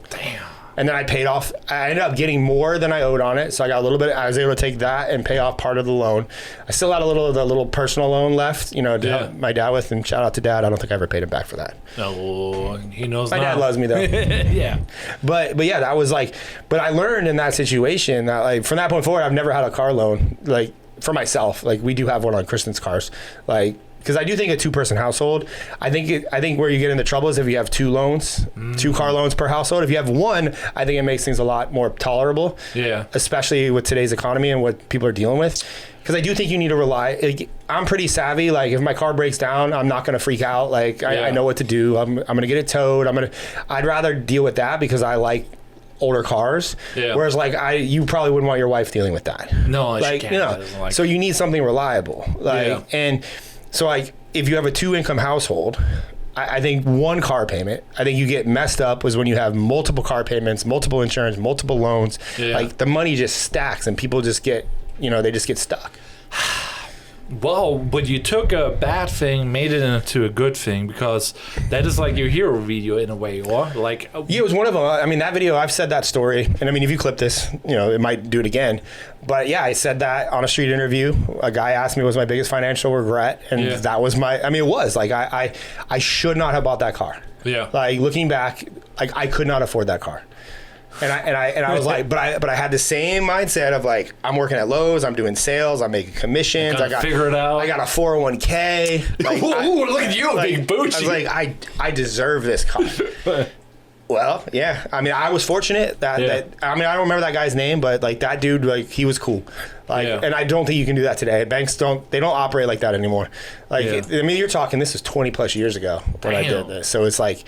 Damn. And then I ended up getting more than I owed on it. So I got a little bit, I was able to take that and pay off part of the loan. I still had a little of the little personal loan left, to help my dad with, and shout out to Dad. I don't think I ever paid him back for that. No, he knows my dad loves me though. Yeah. But yeah, that was like, but I learned in that situation that like from that point forward, I've never had a car loan like for myself. Like we do have one on Kristen's cars, like, because I do think a 2-person household, I think where you get into trouble is if you have 2 loans, 2 car loans per household. If you have one, I think it makes things a lot more tolerable. Yeah. Especially with today's economy and what people are dealing with. Because I do think you need to rely. Like, I'm pretty savvy. Like if my car breaks down, I'm not going to freak out. Like I know what to do. I'm going to get it towed. I'd rather deal with that because I like older cars. Yeah. Whereas like you probably wouldn't want your wife dealing with that. No, like, she can't. So you need something reliable. Like, and so like if you have a 2-income household, I think 1 car payment, I think you get messed up was when you have multiple car payments, multiple insurance, multiple loans. Yeah. Like the money just stacks and people just get, they just get stuck. Well, but you took a bad thing, made it into a good thing, because that is like your hero video in a way, or like... Yeah, it was one of them. I mean, that video, I've said that story, and I mean, if you clip this, it might do it again. But yeah, I said that on a street interview. A guy asked me what was my biggest financial regret, and that was it was. Like, I should not have bought that car. Yeah. Like, looking back, like, I could not afford that car. And I was like, but I had the same mindset of like, I'm working at Lowe's, I'm doing sales, I'm making commissions, I got figure it out. I got a 401k. Like, ooh, look at you, like, big booty. I was like, I deserve this car. Well, yeah. I mean, I was fortunate that I don't remember that guy's name, but like that dude, like he was cool. Like, and I don't think you can do that today. Banks don't operate like that anymore. Like, I mean, you're talking, this is 20 plus years ago when I did this. So it's like,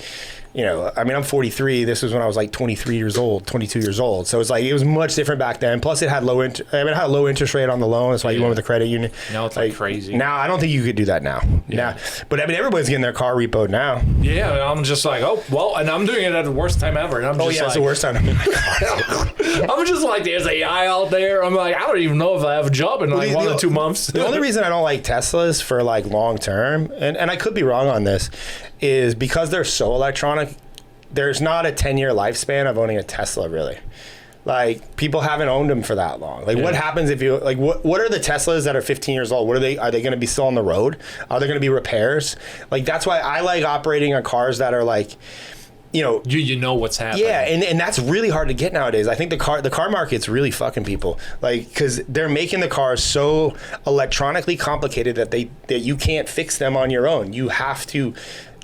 I mean, I'm 43. This was when I was like 23 years old, 22 years old. So it's like, it was much different back then. Plus it had it had a low interest rate on the loan. That's why you went with the credit union. Now it's like crazy. Now, I don't think you could do that now. Yeah. But I mean, everybody's getting their car repoed now. Yeah. I'm just like, oh, well, and I'm doing it at the worst time ever. And I'm just it's the worst time. I'm just like, there's AI out there. I'm like, I don't even know if I have a job in like 1 or 2 months. The only reason I don't like Teslas for like long term, and I could be wrong on this, is because they're so electronic. There's not a 10-year lifespan of owning a Tesla, really. Like, people haven't owned them for that long. Like, what happens if you, like, what are the Teslas that are 15 years old? Are they going to be still on the road? Are there going to be repairs? Like, that's why I like operating on cars that are like, you know what's happening. Yeah, and that's really hard to get nowadays. I think the car market's really fucking people. Like, because they're making the cars so electronically complicated that you can't fix them on your own. You have to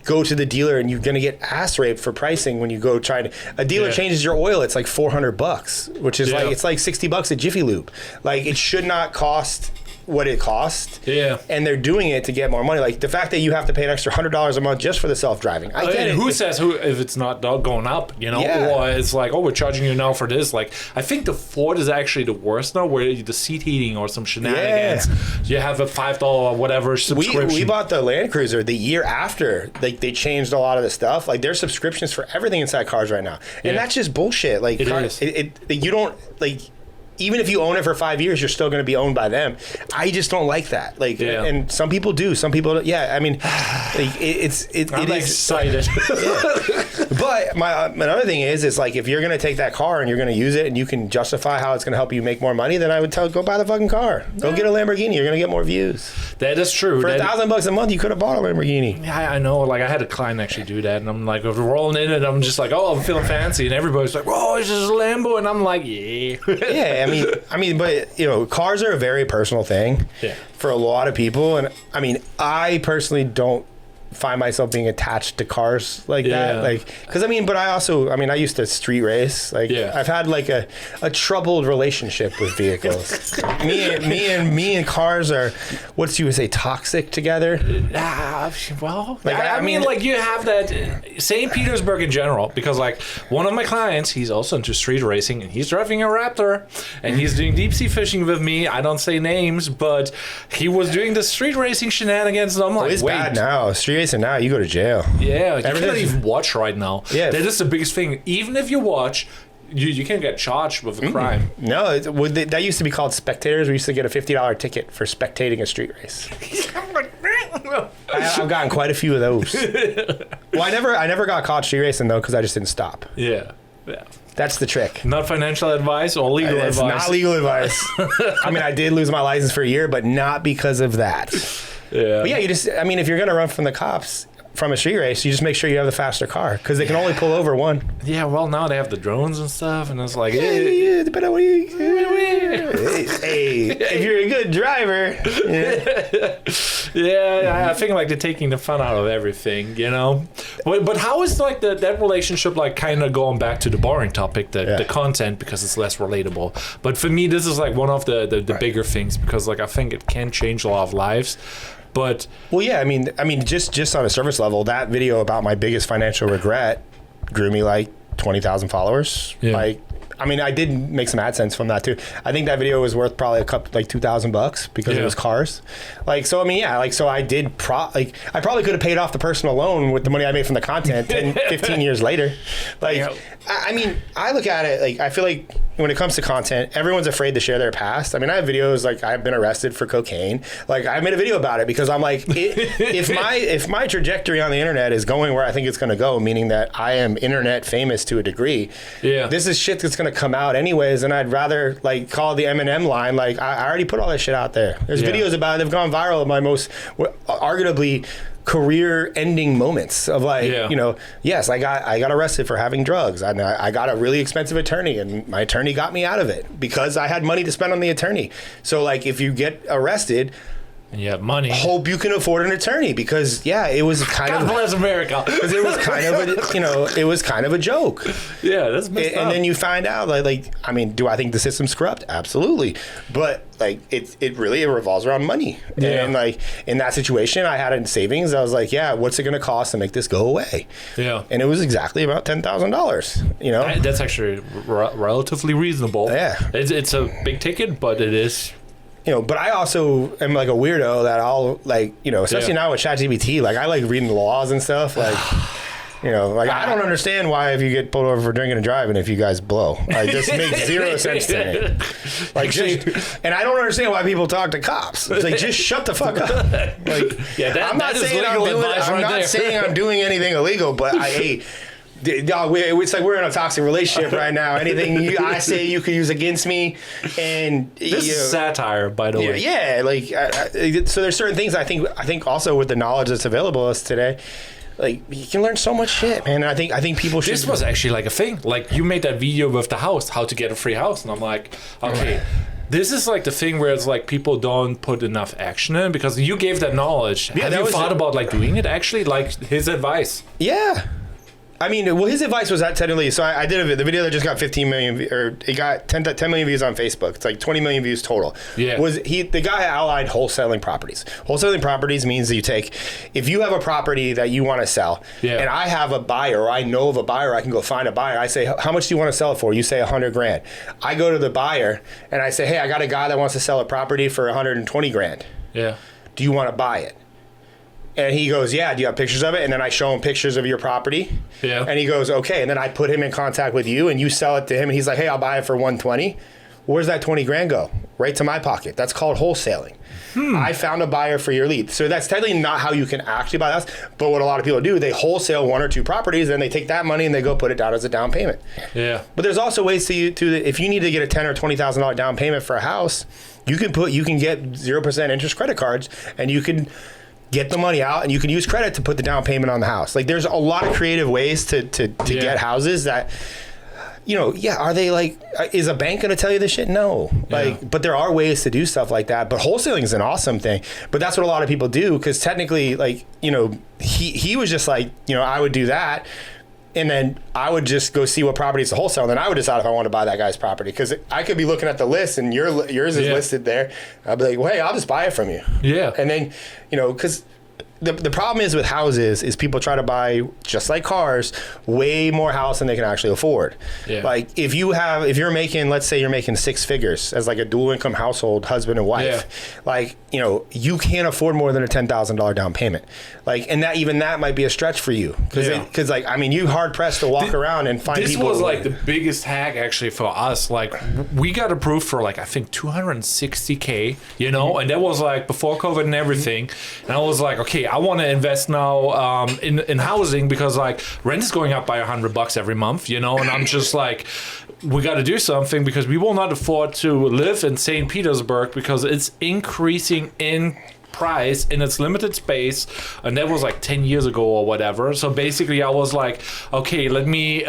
go to the dealer, and you're going to get ass raped for pricing when you go try to. A dealer changes your oil, it's like $400, which is like, it's like $60 at Jiffy Lube. Like, it should not cost what it costs. Yeah. And they're doing it to get more money. Like the fact that you have to pay an extra $100 a month just for the self-driving. I get it. Who says if it's not going up, or it's like, oh, we're charging you now for this. Like, I think the Ford is actually the worst now, where the seat heating or some shenanigans. You have a $5 or whatever subscription. We bought the Land Cruiser the year after they changed a lot of the stuff. Like, there's subscriptions for everything inside cars right now. And that's just bullshit. Like, you don't, like, even if you own it for 5 years, you're still going to be owned by them. I just don't like that. Like, and some people do. Some people don't. Yeah, I mean, like, I'm excited. But another thing is like, if you're going to take that car and you're going to use it and you can justify how it's going to help you make more money, then I would go buy the fucking car. Go get a Lamborghini. You're going to get more views. That is true. For $1,000 a month, you could have bought a Lamborghini. Yeah, I know. Like, I had a client actually do that, and I'm like rolling in, and I'm just like, oh, I'm feeling fancy, and everybody's like, oh, it's just a Lambo, and I'm like, yeah. I mean, but cars are a very personal thing for a lot of people, and I mean, I personally don't find myself being attached to cars like that, like, because I used to street race. Like, I've had like a troubled relationship with vehicles. me and cars are, what you would say, toxic together. Well, like, I mean, like, you have that St. Petersburg in general, because like one of my clients, he's also into street racing, and he's driving a Raptor, and he's doing deep sea fishing with me. I don't say names, but he was doing the street racing shenanigans, and I'm like, it's bad now. Street racing now, you go to jail. Yeah, you can't even watch right now. Yeah, that is the biggest thing. Even if you watch, you can't get charged with a crime. No, that used to be called spectators. We used to get a $50 ticket for spectating a street race. I've gotten quite a few of those. Well, I never got caught street racing though, because I just didn't stop. Yeah. That's the trick. Not financial advice or legal advice. It's not legal advice. I mean, I did lose my license for a year, but not because of that. Yeah. But yeah, if you're going to run from the cops from a street race, you just make sure you have the faster car because they can only pull over one. Yeah, well, now they have the drones and stuff, and it's like, hey, if you're a good driver. Yeah, I think like they're taking the fun out of everything, you know. But how is like that relationship like kind of going back to the boring topic, the content, because it's less relatable. But for me, this is like one of the bigger things because like I think it can change a lot of lives. But well, yeah, I mean, just on a surface level, that video about my biggest financial regret grew me like 20,000 followers. Yeah. Like, I mean, I did make some AdSense from that too. I think that video was worth probably like $2,000 because it was cars. Like, so I mean, yeah, like, so I did I probably could have paid off the personal loan with the money I made from the content 10, 15 years later. Like, I mean, I look at it like, I feel like when it comes to content, everyone's afraid to share their past. I mean, I have videos like I've been arrested for cocaine. Like, I made a video about it because I'm like, if my trajectory on the internet is going where I think it's going to go, meaning that I am internet famous to a degree, this is shit that's going to come out anyways, and I'd rather like call the Eminem line. Like, I already put all that shit out there. There's videos about it. They've gone viral of my most arguably career-ending moments of like, you know, yes, I got arrested for having drugs. I got a really expensive attorney, and my attorney got me out of it because I had money to spend on the attorney. So like, if you get arrested, and you have money, hope you can afford an attorney because it was kind God of bless America. Because it was kind of it was kind of a joke. Yeah, that's messed up. And then you find out like I mean, do I think the system's corrupt? Absolutely, but like it really revolves around money. Yeah. And like in that situation, I had it in savings. I was like, what's it going to cost to make this go away? Yeah, and it was exactly about $10,000. You know, that's actually relatively reasonable. Yeah, it's a big ticket, but it is. You know, but I also am like a weirdo that I'll like, you know, especially now with ChatGPT, like I like reading the laws and stuff. Like, you know, like I don't understand why if you get pulled over for drinking and driving, if you guys blow, like this makes zero sense to me. Like, and I don't understand why people talk to cops. It's like, just shut the fuck up. Like, I'm not saying I'm doing anything illegal, but it's like we're in a toxic relationship right now. Anything I say you could use against me, and this is satire, by the way. Yeah, like so there's certain things I think also with the knowledge that's available to us today, like you can learn so much shit, man. And I think people should. This was actually like a thing. Like you made that video with the house, how to get a free house, and I'm like, okay. This is like the thing where it's like people don't put enough action in because you gave that knowledge. Have you thought about like doing it actually, like his advice? Yeah. I mean, well, his advice was that technically. So I did the video that just got 15 million, or it got 10 million views on Facebook. It's like 20 million views total. Yeah. The guy outlined wholesaling properties. Wholesaling properties means that if you have a property that you want to sell, and I have a buyer, or I know of a buyer, I can go find a buyer. I say, how much do you want to sell it for? You say $100,000. I go to the buyer and I say, hey, I got a guy that wants to sell a property for $120,000. Yeah. Do you want to buy it? And he goes, yeah, do you have pictures of it? And then I show him pictures of your property. Yeah. And he goes, okay. And then I put him in contact with you and you sell it to him. And he's like, hey, I'll buy it for $120,000. Where's that $20,000 go? Right to my pocket. That's called wholesaling. I found a buyer for your lead. So that's technically not how you can actually buy the house. But what a lot of people do, they wholesale one or two properties, and they take that money and they go put it down as a down payment. Yeah. But there's also ways if you need to get a $10,000 or $20,000 down payment for a house, you can get 0% interest credit cards, and you can get the money out, and you can use credit to put the down payment on the house. Like, there's a lot of creative ways to get houses that, you know, are they like, is a bank going to tell you this shit? No. But there are ways to do stuff like that. But wholesaling is an awesome thing. But that's what a lot of people do, because technically, like, you know, he was just like, you know, I would do that. And then I would just go see what properties to wholesale. And then I would decide if I want to buy that guy's property. Because I could be looking at the list and yours is listed there. I'd be like, well, hey, I'll just buy it from you. Yeah. And then, you know, because the problem is with houses is people try to buy, just like cars, way more house than they can actually afford. Yeah. Like if you're making, let's say you're making 6 figures as like a dual income household, husband and wife, like, you know, you can't afford more than a $10,000 down payment. Like, and that might be a stretch for you. Cause like, I mean, you hard pressed to walk around and find people. This was like the biggest hack actually for us. Like we got approved for like, I think $260K, you know, and that was like before COVID and everything. And I was like, okay, okay, I want to invest now in housing because like rent is going up by $100 every month, you know, and I'm just like, we got to do something because we will not afford to live in St. Petersburg because it's increasing in price in its limited space, and that was like 10 years ago or whatever. So basically I was like, okay, let me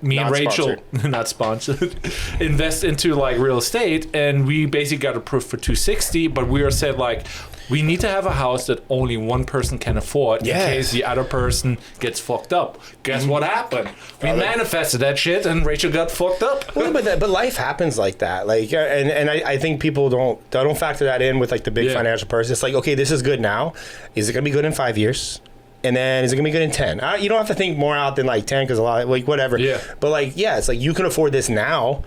me and Rachel not sponsored invest into like real estate, and we basically got approved for 260, but we are said like we need to have a house that only one person can afford in case the other person gets fucked up. Guess what happened? We manifested that shit, and Rachel got fucked up. Well, but life happens like that. Like, and I think people don't factor that in with like the big financial person. It's like, okay, this is good now. Is it gonna be good in 5 years? And then is it gonna be good in 10? You don't have to think more out than like 10 because a lot, like whatever. Yeah. But like, it's like you can afford this now.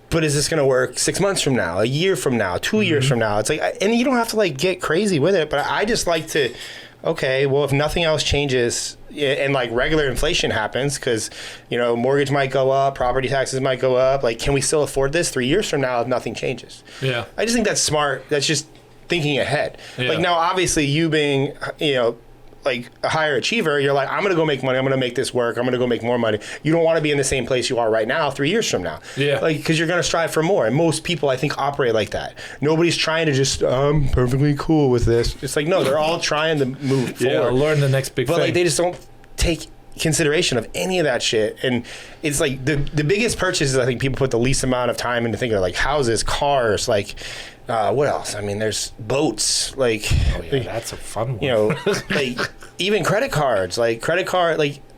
But is this going to work 6 months from now, a year from now, 2 years from now? It's like, and you don't have to like get crazy with it. But I just like to, okay, well, if nothing else changes and like regular inflation happens, because, you know, mortgage might go up, property taxes might go up. Like, can we still afford this 3 years from now if nothing changes? Yeah. I just think that's smart. That's just thinking ahead. Yeah. Like now, obviously, you being, you know, like a higher achiever, you're like, I'm gonna go make money, I'm gonna make this work, I'm gonna go make more money. You don't want to be in the same place you are right now 3 years from now. Yeah. Like, because you're gonna strive for more. And most people, I think, operate like that. Nobody's trying to just, I'm perfectly cool with this. It's like, no, they're all trying to move forward. Learn the next big thing. But like, they just don't take consideration of any of that shit. And it's like the biggest purchases, I think people put the least amount of time into thinking of, like houses, cars, like what else? I mean, there's boats, like, that's a fun one. You know, like even credit cards, like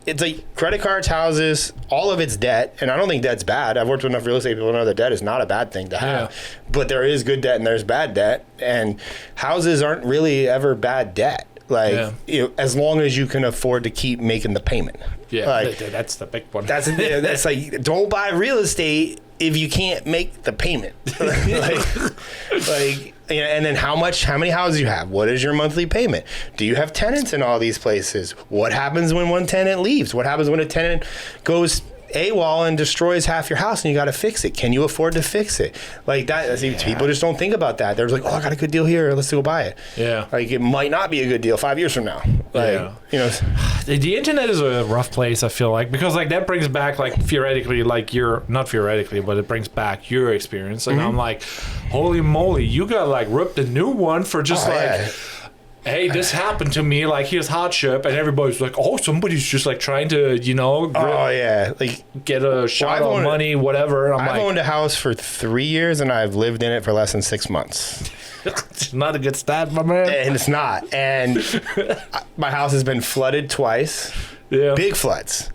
it's like credit cards, houses, all of it's debt. And I don't think debt's bad. I've worked with enough real estate people to know that debt is not a bad thing to have. But there is good debt and there's bad debt. And houses aren't really ever bad debt. Like, you know, as long as you can afford to keep making the payment. Yeah, like, that's the big one. That's like, don't buy real estate if you can't make the payment. like, you know, and then how many houses you have? What is your monthly payment? Do you have tenants in all these places? What happens when one tenant leaves? What happens when a tenant goes AWOL and destroys half your house and you got to fix it? Can you afford to fix it? Like that, people just don't think about that. They're like, oh, I got a good deal here, let's go buy it. Yeah. Like, it might not be a good deal 5 years from now. Like, you know, the internet is a rough place, I feel like, because like that brings back like theoretically, like not theoretically, but it brings back your experience. And I'm like, holy moly, you got like ripped a new one for just hey, this happened to me, like, here's hardship, and everybody's like, oh, somebody's just like trying to, you know, like get a shot of money, whatever. I've owned a house for 3 years and I've lived in it for less than 6 months. It's not a good stat, my man. And it's not. And my house has been flooded twice. Yeah. Big floods.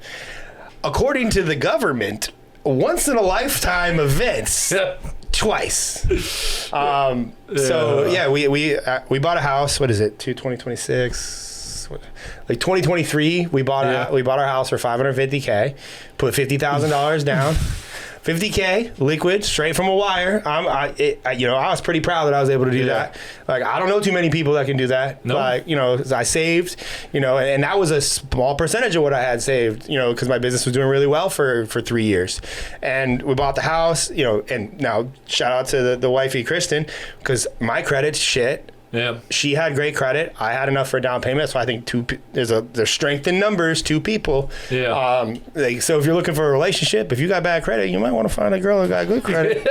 According to the government, once in a lifetime events. Twice. So yeah, we bought a house. What is it? 2026. Like 2023, we bought our house for $550K. Put $50,000 down. $50K liquid straight from a wire. I was pretty proud that I was able to do that. Like, I don't know too many people that can do that. Nope. Like, you know, I saved, you know, and that was a small percentage of what I had saved, you know, because my business was doing really well for 3 years. And we bought the house, you know, and now shout out to the wifey, Kristen, because my credit's shit. Yeah, she had great credit. I had enough for a down payment, so I think there's strength in numbers. 2 people. Yeah. So if you're looking for a relationship, if you got bad credit, you might want to find a girl who got good credit.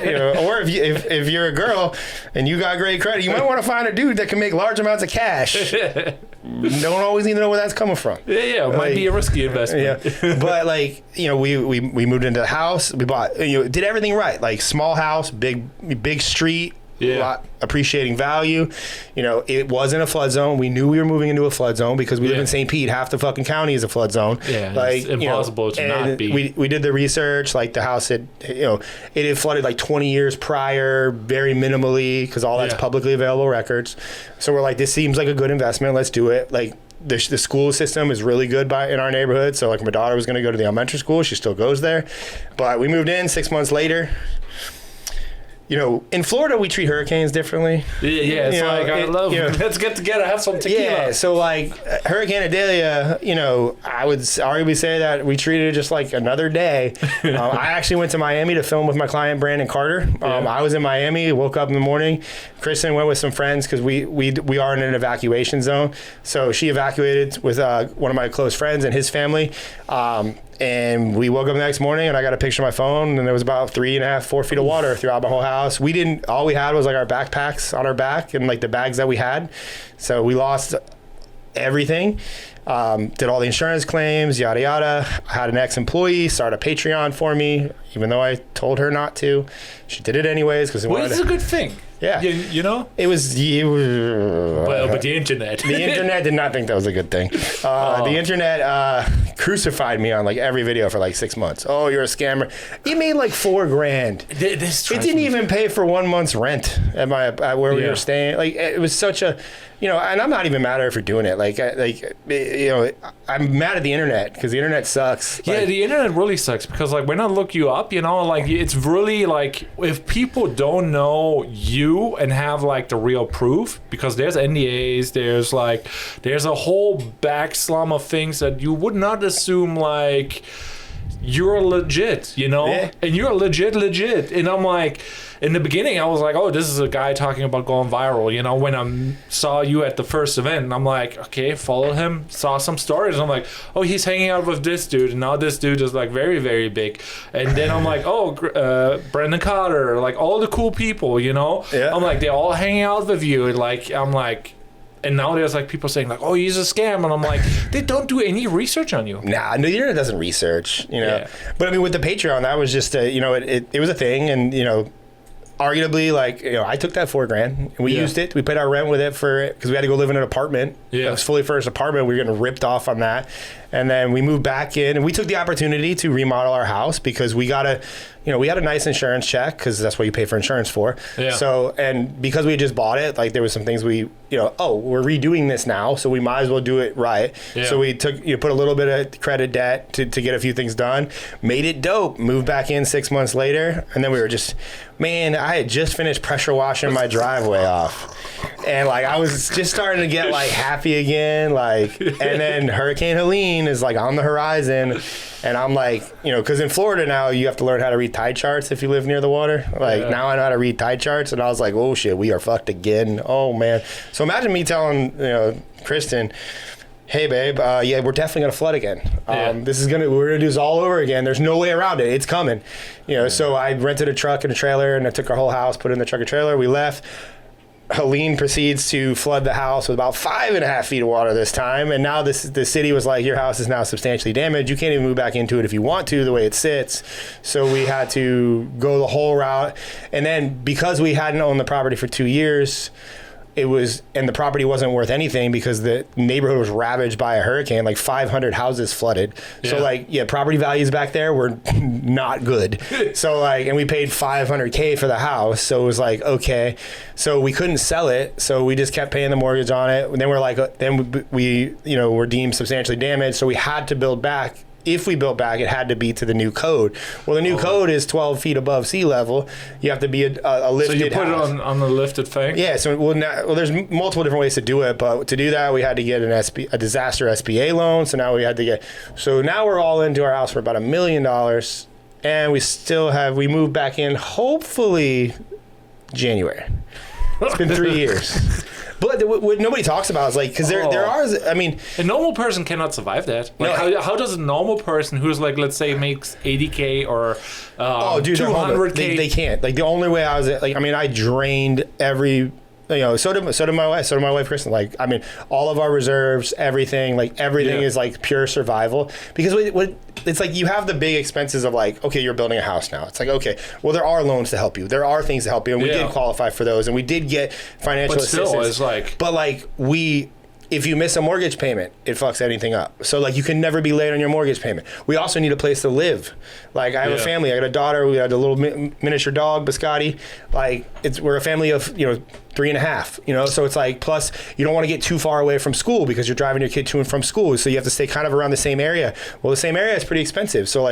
You know, or if you're a girl and you got great credit, you might want to find a dude that can make large amounts of cash. Don't always need to know where that's coming from. Yeah, it might be a risky investment. Yeah, but like, you know, we moved into the house. We bought, you know, did everything right. Like, small house, big street. Yeah. A lot appreciating value. You know, it wasn't a flood zone. We knew we were moving into a flood zone because we live in St. Pete. Half the fucking county is a flood zone. Yeah, like, it's impossible to not be. We did the research. Like, the house had, you know, it had flooded like 20 years prior, very minimally, because all that's publicly available records. So we're like, this seems like a good investment. Let's do it. Like, the school system is really good in our neighborhood. So like, my daughter was going to go to the elementary school. She still goes there. But we moved in 6 months later. in Florida we treat hurricanes differently. Yeah, it's I love let's get together, have some tequila. Yeah, so like Hurricane Idalia, I would arguably say that we treated it just like another day. I actually went to Miami to film with my client Brandon Carter. I was in Miami, woke up in the morning. Kristen went with some friends because we are in an evacuation zone. So she evacuated with one of my close friends and his family. And we woke up the next morning and I got a picture on my phone and there was about 3.5, 4 feet of water throughout my whole house. All we had was like our backpacks on our back and like the bags that we had. So we lost everything. Did all the insurance claims, yada, yada. I had an ex-employee start a Patreon for me, even though I told her not to. She did it anyways because it's a good thing. Yeah. It was but the internet. The internet did not think that was a good thing. The internet crucified me on like every video for like 6 months. Oh, you're a scammer. It made like $4,000. It didn't even pay for 1 month's rent at where we were staying. Like it was such a, and I'm not even mad at her for doing it. I'm mad at the internet because the internet sucks. Yeah, the internet really sucks because like when I look you up, like it's really like if people don't know you and have like the real proof, because there's NDAs, there's a whole back slum of things that you would not assume like you're legit, Yeah. And you're legit. And I'm like, in the beginning, I was like, oh, this is a guy talking about going viral, when I saw you at the first event. And I'm like, okay, followed him, saw some stories. And I'm like, oh, he's hanging out with this dude. And now this dude is like very, very big. And then I'm like, oh, Brendan Carter, like all the cool people, Yeah. I'm like, they're all hanging out with you. And like, I'm like, and now there's like people saying like, oh, he's a scam. And I'm like, they don't do any research on you. Nah, no, the internet doesn't research, Yeah. But I mean, with the Patreon, that was just, it was a thing. And, arguably, like, I took that $4,000 and we used it. We paid our rent with it because we had to go live in an apartment. Yeah. It was fully furnished apartment. We were getting ripped off on that. And then we moved back in and we took the opportunity to remodel our house because we got we had a nice insurance check because that's what you pay for insurance for. Yeah. So, and because we had just bought it, like there was some things we're redoing this now, so we might as well do it right. Yeah. So we put a little bit of credit debt to get a few things done, made it dope, moved back in 6 months later, and then we were just, I had just finished pressure washing my driveway off. And like I was just starting to get like happy again, like, and then Hurricane Helene is like on the horizon, and I'm like, because in Florida now you have to learn how to read tide charts if you live near the water. Like now I know how to read tide charts, and I was like, oh shit, we are fucked again. Oh man. So imagine me telling Kristen, hey babe, we're definitely gonna flood again. We're gonna do this all over again. There's no way around it. It's coming. So I rented a truck and a trailer, and I took our whole house, put it in the truck and trailer. We left. Helene proceeds to flood the house with about 5.5 feet of water this time, and now the city was like, your house is now substantially damaged. You can't even move back into it if you want to, the way it sits. So we had to go the whole route, and then because we hadn't owned the property for 2 years, and the property wasn't worth anything because the neighborhood was ravaged by a hurricane, like 500 houses flooded. Yeah. So property values back there were not good. So and we paid $500K for the house. So it was like, okay, so we couldn't sell it. So we just kept paying the mortgage on it. And then we're like, we were deemed substantially damaged. So we had to build back. If we built back, it had to be to the new code. Well, the new code is 12 feet above sea level. You have to be a lifted So you put house. it on the lifted thing? Yeah, so there's multiple different ways to do it, but to do that, we had to get a disaster SBA loan. So now we're all into our house for about $1 million, and we moved back in hopefully January. It's been 3 years. But what nobody talks about is like, because there are, a normal person cannot survive that. Like, how does a normal person who's like, let's say, makes 80K or 200K? They can't. Like the only way I drained every. So did my wife Kristen. All of our reserves, everything is like pure survival. Because it's like you have the big expenses of like, okay, you're building a house now. It's like, okay, well, there are loans to help you. There are things to help you, and we did qualify for those, and we did get financial assistance. If you miss a mortgage payment, it fucks anything up. So you can never be late on your mortgage payment. We also need a place to live. I have a family. I got a daughter. We had a little miniature dog, Biscotti. We're a family of 3.5. So it's like, plus you don't want to get too far away from school because you're driving your kid to and from school. So you have to stay kind of around the same area. Well, the same area is pretty expensive. So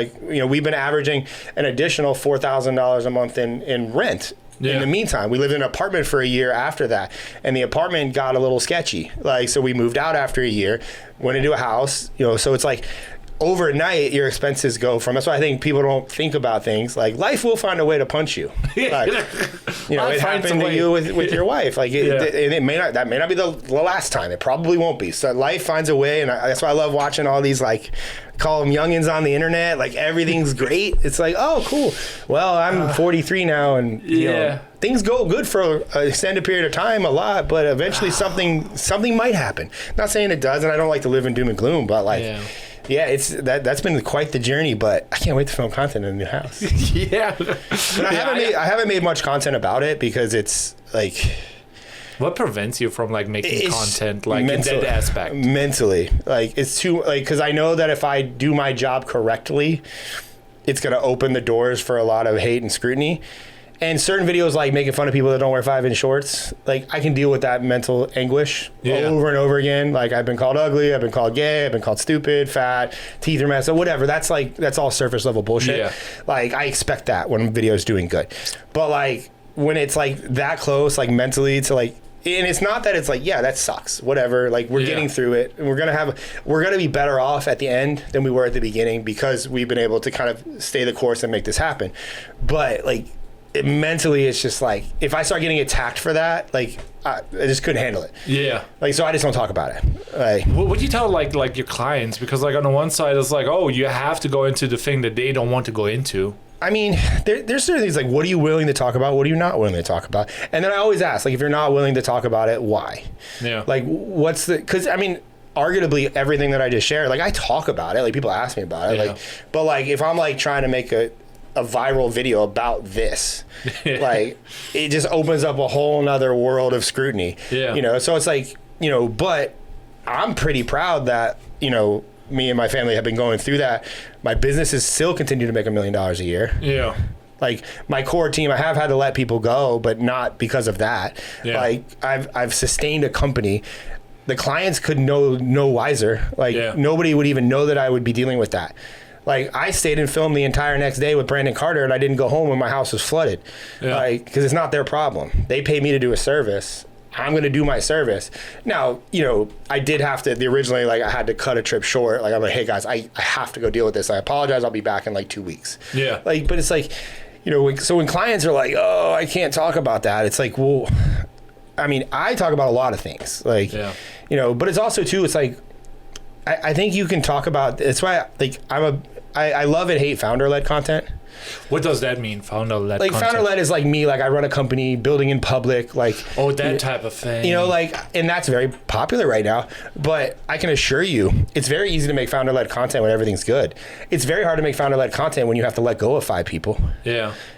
we've been averaging an additional $4,000 a month in rent. in the meantime. We lived in an apartment for a year after that, and the apartment got a little sketchy. Like, so we moved out after a year, went into a house, you know, so it's like overnight your expenses go from, that's why I think people don't think about things like life will find a way to punch you. Like, you know, it happened to you with your wife. Like it may not, that may not be the last time. It probably won't be. So life finds a way, and that's why I love watching all these, like, call them youngins on the internet. Like, everything's great. It's like, oh, cool. Well, I'm 43 now, and you know, things go good for an extended period of time, a lot, but eventually something might happen. Not saying it does, and I don't like to live in doom and gloom, but like, yeah, it's that's been quite the journey, but I can't wait to film content in the new house. But I haven't made much content about it because it's like, what prevents you from like making content like in that aspect? Mentally, like, it's too, like, because I know that if I do my job correctly, it's gonna open the doors for a lot of hate and scrutiny. And certain videos, like making fun of people that don't wear 5-inch shorts, like, I can deal with that mental anguish over and over again. Like, I've been called ugly, I've been called gay, I've been called stupid, fat, teeth are messed up, whatever. That's all surface level bullshit. Like, I expect that when a video is doing good. But like, when it's like that close, like mentally to like, and it's not that it's like, yeah, that sucks, whatever. Like, we're getting through it, and we're gonna be better off at the end than we were at the beginning because we've been able to kind of stay the course and make this happen. But like, mentally, it's just like, if I start getting attacked for that, like, I just couldn't handle it. Like, so I just don't talk about it. Like, what do you tell like your clients? Because like, on the one side, it's like, oh, you have to go into the thing that they don't want to go into. I mean, there's certain things like, what are you willing to talk about? What are you not willing to talk about? And then I always ask, like, if you're not willing to talk about it, why? Like, what's the, because I mean, arguably everything that I just shared, like, I talk about it, like, people ask me about it, like, but like, if I'm like trying to make a viral video about this, like, it just opens up a whole nother world of scrutiny. You know, so it's like, you know, but I'm pretty proud that, you know, me and my family have been going through that. My businesses still continue to make $1 million a year. Like, my core team, I have had to let people go, but not because of that. Like, I've sustained a company. The clients could know no wiser. Like, nobody would even know that I would be dealing with that. Like, I stayed and filmed the entire next day with Brandon Carter, and I didn't go home when my house was flooded. Like, because it's not their problem. They pay me to do a service. I'm going to do my service. Now, you know, I did have to, originally, like, I had to cut a trip short. Like, I'm like, hey guys, I have to go deal with this. I apologize. I'll be back in like 2 weeks. Like, but it's like, you know, so when clients are like, oh, I can't talk about that. It's like, well, I mean, I talk about a lot of things. Like, you know, but it's also too, it's like, I think you can talk about, it's why, like, I love and hate founder-led content. What does that mean, founder-led like, content? founder-led is like me, like, I run a company, building in public, like... Oh, that type of thing. You know, like, and that's very popular right now, but I can assure you, it's very easy to make founder-led content when everything's good. It's very hard to make founder-led content when you have to let go of 5 people.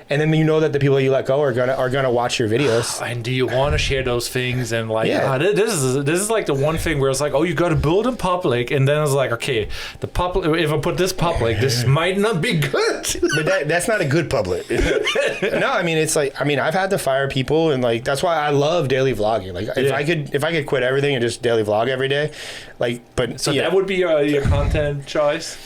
And then you know that the people you let go are gonna watch your videos. And do you want to share those things? And like, this is like the one thing where it's like, oh, you got to build in public, and then it's like, okay, the public. If I put this public, this might not be good. But that's not a good public. No, I mean, it's like, I mean, I've had to fire people, and like, that's why I love daily vlogging. Like, if I could quit everything and just daily vlog every day, like, but so that would be your content choice.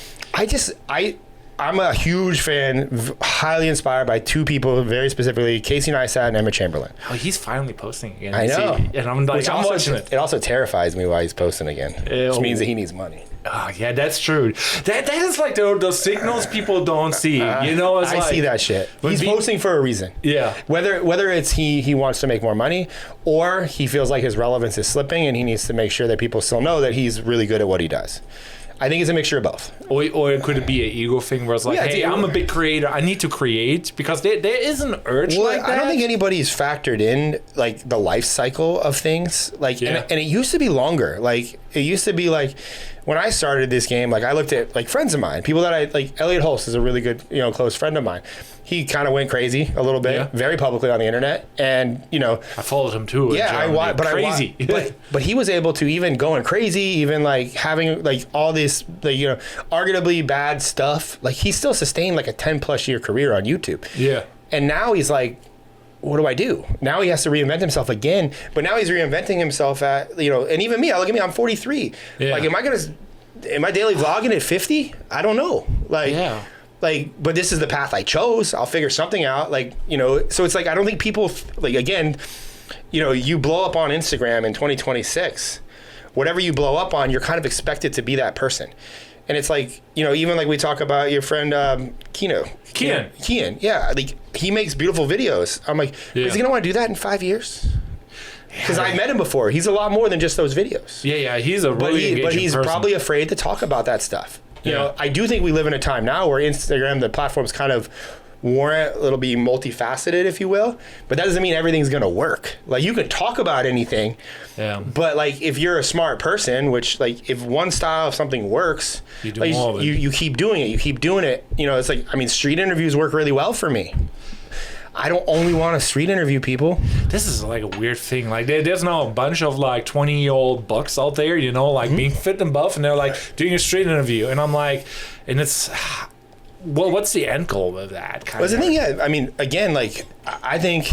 I'm a huge fan, highly inspired by 2 people, very specifically, Casey Neistat and Emma Chamberlain. Oh, he's finally posting again. I know. And I'm like, I'm watching it. It also terrifies me why he's posting again, which means that he needs money. Oh, yeah, that's true. That is like the signals people don't see. You know, it's I see that shit. He's posting for a reason. Whether it's he wants to make more money, or he feels like his relevance is slipping and he needs to make sure that people still know that he's really good at what he does. I think it's a mixture of both. Or it could be an ego thing where it's like, hey, I'm a big creator. I need to create, because there is an urge like that. I don't think anybody's factored in like the life cycle of things. Like, and it used to be longer. Like, it used to be like, when I started this game, like, I looked at like friends of mine, people that I like. Elliot Holst is a really good, you know, close friend of mine. He kind of went crazy a little bit, very publicly on the internet, and you know, I followed him too. Crazy. But he was able to, even going crazy, even like having like all this, like, you know, arguably bad stuff. Like, he still sustained like a 10+ year career on YouTube. And now he's like, what do I do? Now he has to reinvent himself again. But now he's reinventing himself at, you know, and even me, look at me, I'm 43. Like, am I daily vlogging at 50? I don't know. Like, like, but this is the path I chose. I'll figure something out. Like, you know, so it's like, I don't think people, like, again, you know, you blow up on Instagram in 2026, whatever you blow up on, you're kind of expected to be that person. And it's like, you know, even like we talk about your friend Kean, yeah, like he makes beautiful videos. I'm like, is he gonna want to do that in 5 years? Because I met him before. He's a lot more than just those videos. Yeah, he's a really engaging but he's person. Probably afraid to talk about that stuff. You know, I do think we live in a time now where Instagram, the platform's kind of warrant, it'll be multifaceted, if you will, but that doesn't mean everything's gonna work. Like, you can talk about anything, but like, if you're a smart person, which, like, if one style of something works, you do all of it. You keep doing it. You know, it's like, I mean, street interviews work really well for me. I don't only want to street interview people. This is like a weird thing. Like, there's now a bunch of like 20-year-old bucks out there, you know, like being fit and buff, and they're like doing a street interview, and I'm like, and it's, well, what's the end goal of that? Well, the thing, I mean, again, like, I think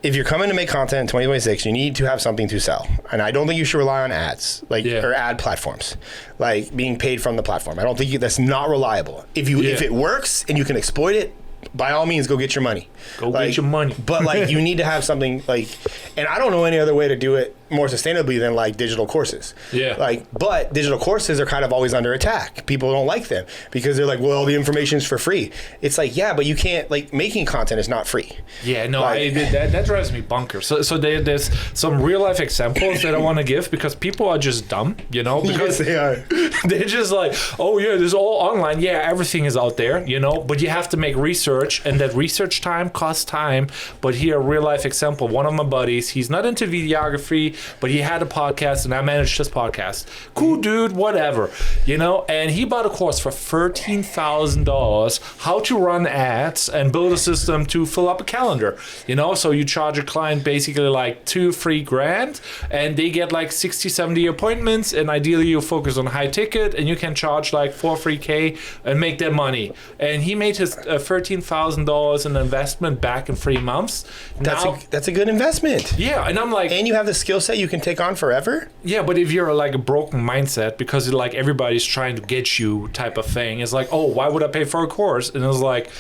if you're coming to make content in 2026, you need to have something to sell. And I don't think you should rely on ads, like, or ad platforms, like being paid from the platform. I don't think that's not reliable. If it works and you can exploit it, by all means, go get your money. Get your money. But like, you need to have something like, and I don't know any other way to do it more sustainably than like digital courses. Like, but digital courses are kind of always under attack. People don't like them because they're like, well, the information's for free. It's like, yeah, but you can't, like, making content is not free. Yeah, no, like, that drives me bonkers. So there's some real life examples that I want to give, because people are just dumb, you know, because yes, they are. They're just like, oh yeah, this is all online. Yeah, everything is out there, you know, but you have to make research, and that research time costs time. But here, a real life example, one of my buddies, he's not into videography, but he had a podcast, and I managed his podcast. Cool dude, whatever, you know, and he bought a course for $13,000, how to run ads and build a system to fill up a calendar, you know. So you charge a client basically like $2-3 grand, and they get like 60-70 appointments, and ideally you focus on high ticket, and you can charge like $4-3K and make that money. And he made his $13,000 in investment back in 3 months. That's a good investment. Yeah, and I'm like, and you have the skill set you can take on forever. Yeah, but if you're like a broken mindset, because like everybody's trying to get you type of thing, it's like, oh, why would I pay for a course? And it's like,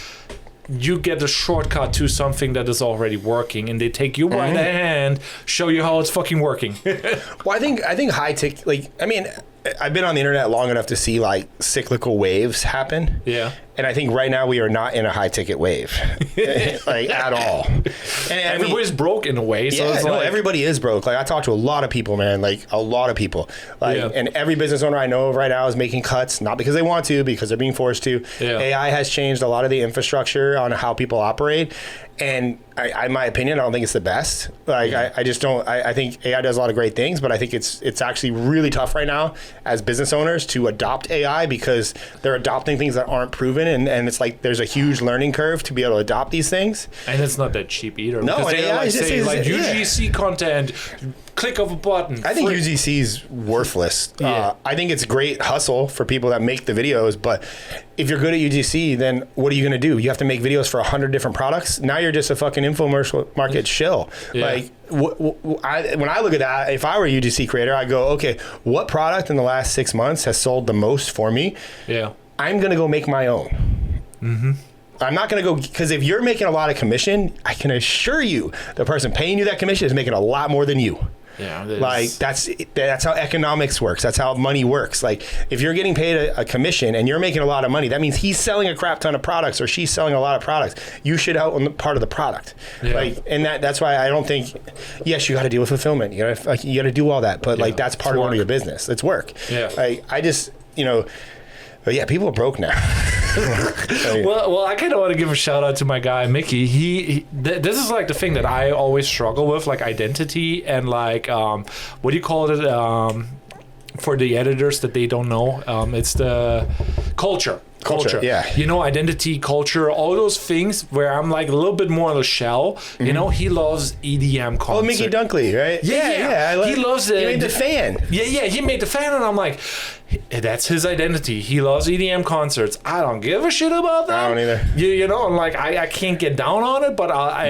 you get a shortcut to something that is already working, and they take you by the hand, show you how it's fucking working. Well, I think high ticket, like, I mean, I've been on the internet long enough to see like cyclical waves happen. Yeah. And I think right now we are not in a high ticket wave, like, at all. And everybody's broke in a way. So it's like, everybody is broke. Like, I talk to a lot of people, man, like a lot of people. Like, and every business owner I know of right now is making cuts, not because they want to, because they're being forced to. AI has changed a lot of the infrastructure on how people operate. And in my opinion, I don't think it's the best. Like, I just don't. I think AI does a lot of great things, but I think it's actually really tough right now as business owners to adopt AI, because they're adopting things that aren't proven, and it's like there's a huge learning curve to be able to adopt these things. And it's not that cheap either. No, and AI like UGC content, click of a button. I think UGC is worthless. I think it's great hustle for people that make the videos, but if you're good at UGC, then what are you going to do? You have to make videos for 100 different products. Now you're just a fucking infomercial market shill. Like, when I look at that, if I were a UGC creator, I go, okay, what product in the last 6 months has sold the most for me? I'm going to go make my own. I'm not going to go, because if you're making a lot of commission, I can assure you the person paying you that commission is making a lot more than you. Like, that's how economics works. That's how money works. Like, if you're getting paid a commission and you're making a lot of money, that means he's selling a crap ton of products, or she's selling a lot of products. You should own part of the product. Like, and that's why I don't think, yes, you got to deal with fulfillment. You got to do all that, but like, that's part of your business. It's work. Like, I just, you know. But yeah, people are broke now. well, I kind of want to give a shout out to my guy Mickey. This is like the thing that I always struggle with, like identity and like what do you call it for the editors that they don't know? It's the culture. Yeah. You know, identity, culture, all those things where I'm like a little bit more on the shell. You know, he loves EDM concerts. Oh, Mickey Dunkley, right? Yeah. He loves it. He made the fan. Yeah, he made the fan, and I'm like, that's his identity. He loves EDM concerts. I don't give a shit about that. I don't either. You know, and like I can't get down on it, but I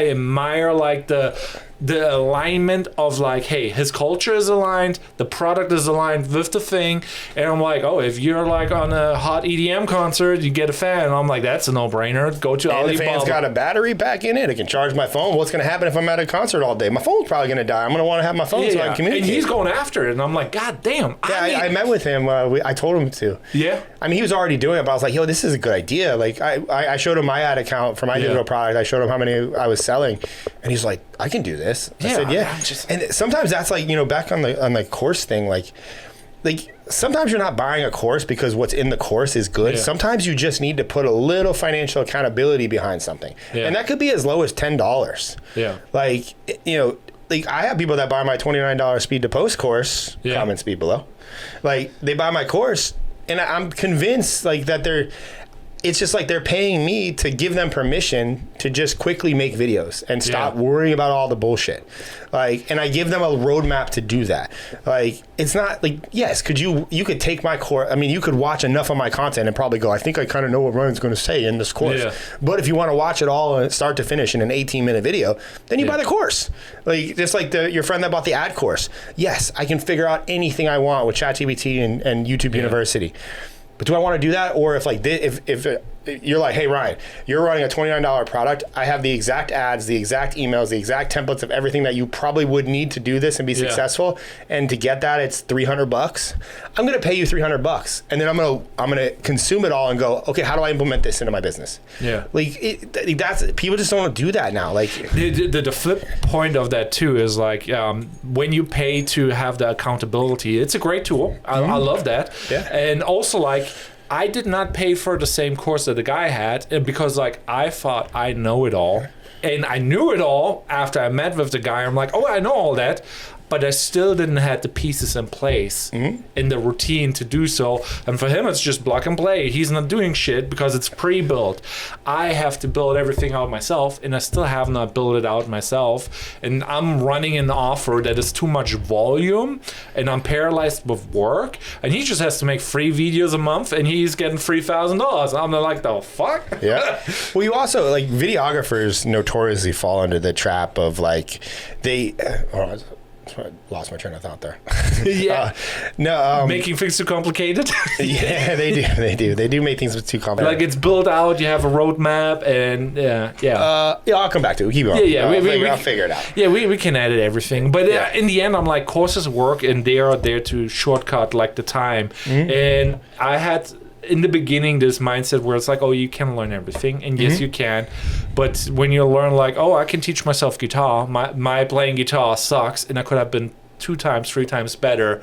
admire like the the alignment of like, hey, his culture is aligned, the product is aligned with the thing, and I'm like, oh, if you're like on a hot EDM concert, you get a fan. And I'm like, that's a no-brainer. Go to Alibaba. And the fan's got a battery back in it. It can charge my phone. What's going to happen if I'm at a concert all day? My phone's probably going to die. I'm going to want to have my phone so I can communicate. And he's going after it, and I'm like, God damn. Yeah, I met with him. I told him to. Yeah. I mean, he was already doing it, but I was like, yo, this is a good idea. Like, I showed him my ad account for my digital product. I showed him how many I was selling, and he's like, I can do this. I said, yeah. And sometimes that's like, back on the course thing, like sometimes you're not buying a course because what's in the course is good. Yeah. Sometimes you just need to put a little financial accountability behind something. Yeah. And that could be as low as $10. Yeah. Like, I have people that buy my $29 speed to post course, comment speed below. Like, they buy my course, and I'm convinced like that it's just like they're paying me to give them permission to just quickly make videos and stop worrying about all the bullshit. Like, and I give them a roadmap to do that. Like, it's not like, yes, you could take my course. I mean, you could watch enough of my content and probably go, I think I kind of know what Ryan's going to say in this course. Yeah. But if you want to watch it all start to finish in an 18-minute video, then you buy the course. Like, just like your friend that bought the ad course. Yes, I can figure out anything I want with ChatGPT and YouTube University. But do I want to do that? Or if you're like, hey, Ryan, you're running a $29 product. I have the exact ads, the exact emails, the exact templates of everything that you probably would need to do this and be successful. And to get that, it's $300. I'm going to pay you $300, and then I'm going to consume it all and go, okay, how do I implement this into my business? Yeah, like that's people just don't do that now. Like the flip point of that too is like when you pay to have the accountability, it's a great tool. I love that. Yeah, and also like, I did not pay for the same course that the guy had, and because like I thought I know it all, and I knew it all after I met with the guy. I'm like, oh, I know all that, but I still didn't have the pieces in place in the routine to do so. And for him, it's just plug and play. He's not doing shit because it's pre-built. I have to build everything out myself, and I still have not built it out myself. And I'm running an offer that is too much volume, and I'm paralyzed with work. And he just has to make 3 videos a month, and he's getting $3,000. I'm like, the fuck? Yeah. Well, you also, like, videographers notoriously fall into the trap of, like, I lost my train of thought there. Making things too complicated. Yeah, they do make things too complicated. Like, it's built out, you have a roadmap, and I'll come back to it. Keep going. I'll figure it out. Yeah, we can edit everything, but in the end, I'm like, courses work, and they are there to shortcut like the time. And I had in the beginning this mindset where it's like, oh, you can learn everything, and yes, you can, but when you learn like, oh, I can teach myself guitar, my playing guitar sucks, and I could have been 2 times 3 times better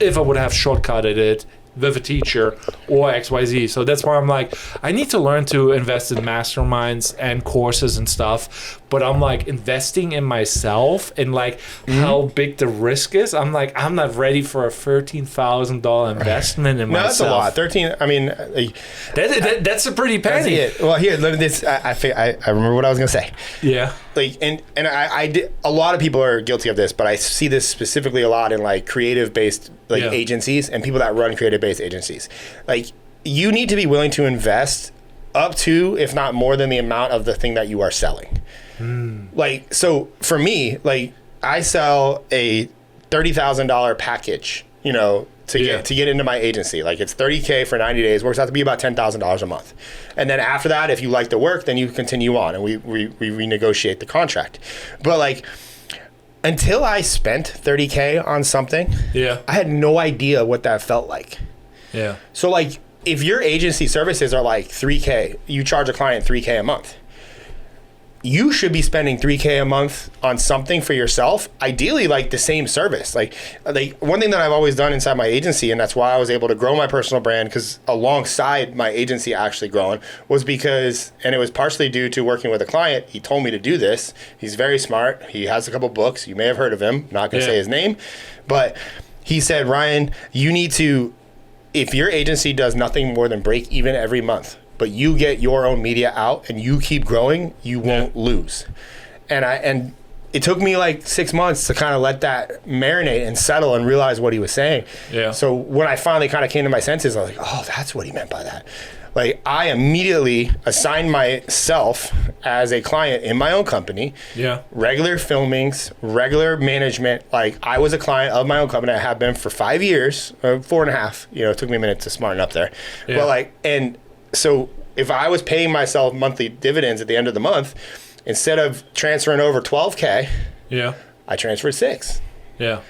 if I would have shortcutted it with a teacher or XYZ. So that's why I'm like, I need to learn to invest in masterminds and courses and stuff, but I'm like investing in myself and like how big the risk is. I'm like, I'm not ready for a $13,000 investment in myself. That's a lot. 13. I mean, that's a pretty penny. That's it. Well, here, this. I remember what I was gonna say. Yeah. Like, and I did. A lot of people are guilty of this, but I see this specifically a lot in like creative based agencies and people that run creative based agencies. Like, you need to be willing to invest up to, if not more than, the amount of the thing that you are selling. Like, so for me, like, I sell a $30,000 package, to get into my agency. Like, it's $30K for 90 days, works out to be about $10,000 a month. And then after that, if you like the work, then you continue on, and we renegotiate the contract. But like, until I spent $30K on something, I had no idea what that felt like. Yeah. So like, if your agency services are like $3K, you charge a client $3K a month, you should be spending $3K a month on something for yourself, ideally like the same service. Like one thing that I've always done inside my agency, and that's why I was able to grow my personal brand, because alongside my agency actually growing, was because, and it was partially due to working with a client, he told me to do this. He's very smart. He has a couple books. You may have heard of him. Not going to say his name. But he said, Ryan, you need to, if your agency does nothing more than break even every month, but you get your own media out and you keep growing, you won't lose. And it took me like 6 months to kind of let that marinate and settle and realize what he was saying. Yeah. So when I finally kind of came to my senses, I was like, oh, that's what he meant by that. Like, I immediately assigned myself as a client in my own company. Yeah. Regular filmings, regular management. Like, I was a client of my own company. I have been for 5 years, 4.5. It took me a minute to smarten up there. Yeah. But like, and so if I was paying myself monthly dividends at the end of the month, instead of transferring over $12K, I transferred $6K. Yeah.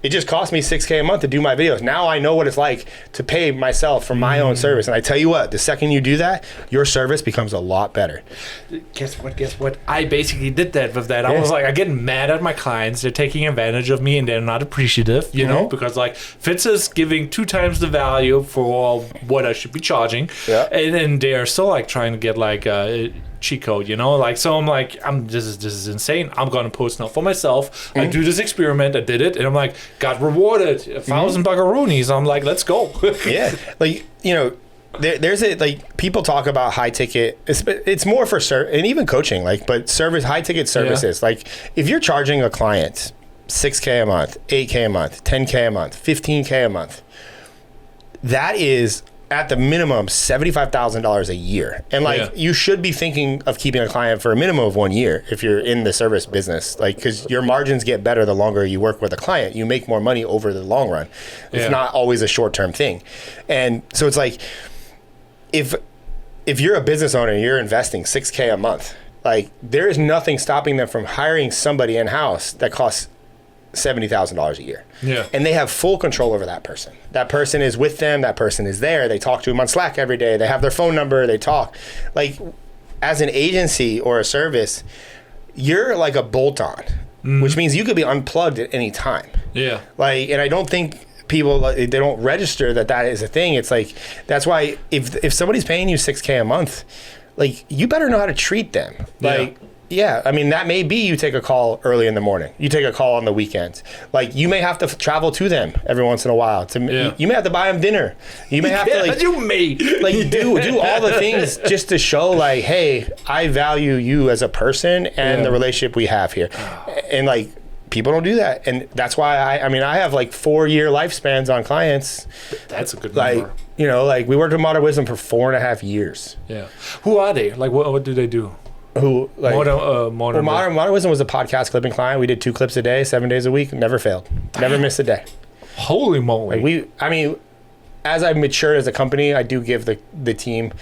It just cost me $6K a month to do my videos. Now I know what it's like to pay myself for my own service. And I tell you what, the second you do that, your service becomes a lot better. Guess what? I basically did that with that. I was like, I get mad at my clients. They're taking advantage of me and they're not appreciative, you know, because like Fitz is giving 2 times the value for what I should be charging. Yeah. And then they're still like trying to get like cheat code, you know, like, so I'm like, this is insane. I'm gonna post now for myself. I do this experiment. I did it, and I'm like, got rewarded 1,000 buckaroonies. I'm like, let's go. Yeah, like, there's like, people talk about high ticket. It's more for and even coaching, like, but high ticket services. Like, if you're charging a client $6K a month, $8K a month, $10K a month, $15K a month, that is at the minimum $75,000 a year. And like, you should be thinking of keeping a client for a minimum of 1 year if you're in the service business, like, because your margins get better the longer you work with a client. You make more money over the long run. It's not always a short-term thing. And so it's like, if you're a business owner and you're investing $6K a month, like, there is nothing stopping them from hiring somebody in-house that costs $70,000 a year. Yeah. And they have full control over that person. That person is with them. That person is there. They talk to them on Slack every day. They have their phone number. They talk. Like, as an agency or a service, you're like a bolt-on, which means you could be unplugged at any time. Yeah. Like, and I don't think people, they don't register that is a thing. It's like, that's why if somebody's paying you $6K a month, like, you better know how to treat them. Like, yeah, I mean, that may be you take a call early in the morning. You take a call on the weekends. Like, you may have to travel to them every once in a while. You may have to buy them dinner. You may have to, like, do all the things just to show, like, hey, I value you as a person and the relationship we have here. And like, people don't do that. And that's why I have like 4-year lifespans on clients. That's a good number. Like, we worked with Modern Wisdom for 4.5 years. Yeah. Who are they? Like, what do they do? Who, like, Modern Wisdom was a podcast clipping client. We did 2 clips a day, 7 days a week. Never failed. Never missed a day. Holy moly! Like, as I've matured as a company, I do give the team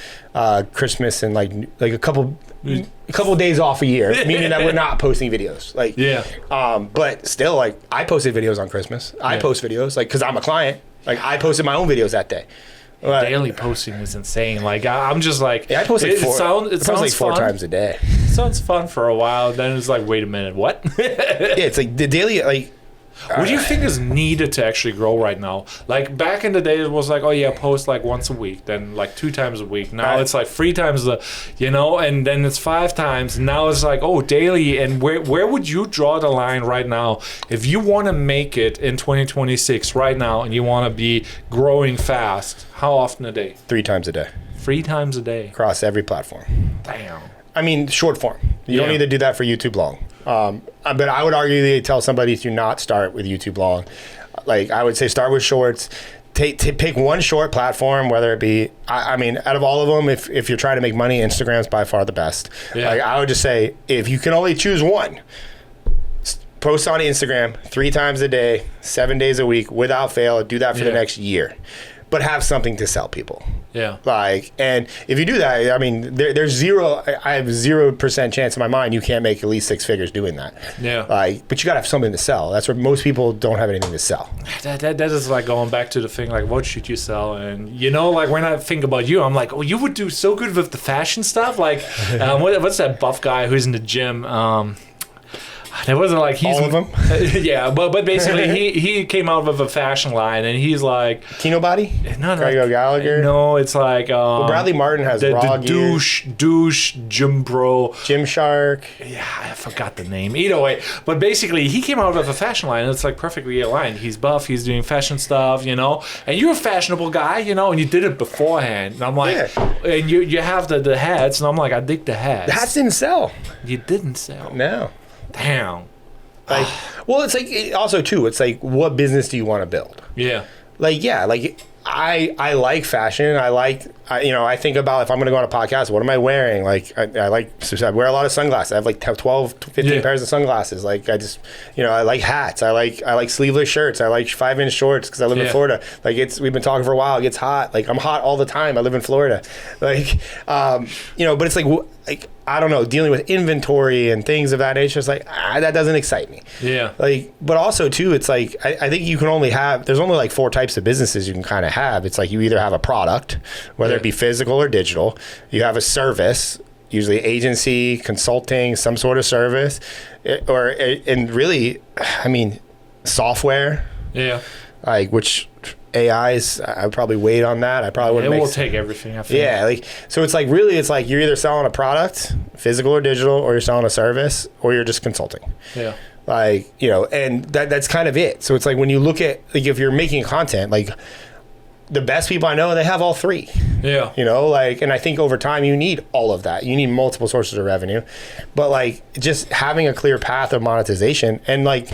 Christmas and like a couple days off a year, meaning that we're not posting videos. Like, but still, like, I posted videos on Christmas. I post videos, like, because I'm a client. Like, I posted my own videos that day. Daily posting is insane. Like, I'm just like, I post like 4 times a day. It sounds fun for a while, then it's like, wait a minute, what? It's like the daily, like, what do you think is needed to actually grow right now? Like, back in the day, it was like, oh yeah, post like once a week, then like 2 times a week. Now it's like 3 times and then it's 5 times. Now it's like, oh, daily. And where would you draw the line right now if you want to make it in 2026 right now and you want to be growing fast? How often a day? 3 times a day. 3 times a day across every platform. Damn. I mean, short form. You don't need to do that for YouTube long. But I would argue they tell somebody to not start with YouTube long. Like, I would say start with shorts. Pick one short platform, whether it be, I mean, out of all of them, if you're trying to make money, Instagram's by far the best. Yeah. Like, I would just say, if you can only choose one, post on Instagram 3 times a day, 7 days a week, without fail. Do that for the next year. But have something to sell people. Yeah. Like, and if you do that, I mean, there's zero. I have 0% chance in my mind you can't make at least 6 figures doing that. Yeah. Like, but you gotta have something to sell. That's where most people don't have anything to sell. That is like going back to the thing, like, what should you sell? And like, when I think about you, I'm like, oh, you would do so good with the fashion stuff. Like, what's that buff guy who's in the gym? It wasn't like he's all of them. Yeah, but basically he came out with a fashion line, and he's like Kino Body. No, Gregor Gallagher. No, it's like Bradley Martin has the douche Jim Bro Gymshark. Yeah, I forgot the name. Either way, but basically he came out with a fashion line, and it's like perfectly aligned. He's buff. He's doing fashion stuff, and you're a fashionable guy, and you did it beforehand. And I'm like, and you have the hats, and I'm like, I dig the hats. The hats didn't sell. You didn't sell. No. Damn. Like, well, it's like, also too, it's like, what business do you want to build? Yeah. Like, I like fashion. I think about if I'm going to go on a podcast, what am I wearing? Like, I wear a lot of sunglasses. I have like 12, 15 pairs of sunglasses. Like, I like hats. I like sleeveless shirts. I like 5-inch shorts because I live in Florida. Like, we've been talking for a while. It gets hot. Like, I'm hot all the time. I live in Florida. Like, but it's like, I don't know, dealing with inventory and things of that nature. It's like, that doesn't excite me. Yeah. Like, but also too, it's like, I think you can there's only like 4 types of businesses you can kind of have. It's like you either have a product, whether it be physical or digital. You have a service, usually agency, consulting, some sort of service, and really, I mean, software. Yeah. Like, which AIs, I would probably wait on that. I probably wouldn't. It will take everything, I think. Yeah, like, so it's like you're either selling a product, physical or digital, or you're selling a service, or you're just consulting. Yeah. Like, and that's kind of it. So it's like when you look at, like, if you're making content, like, the best people I know, they have all 3. Yeah. And I think over time you need all of that. You need multiple sources of revenue. But like, just having a clear path of monetization, and like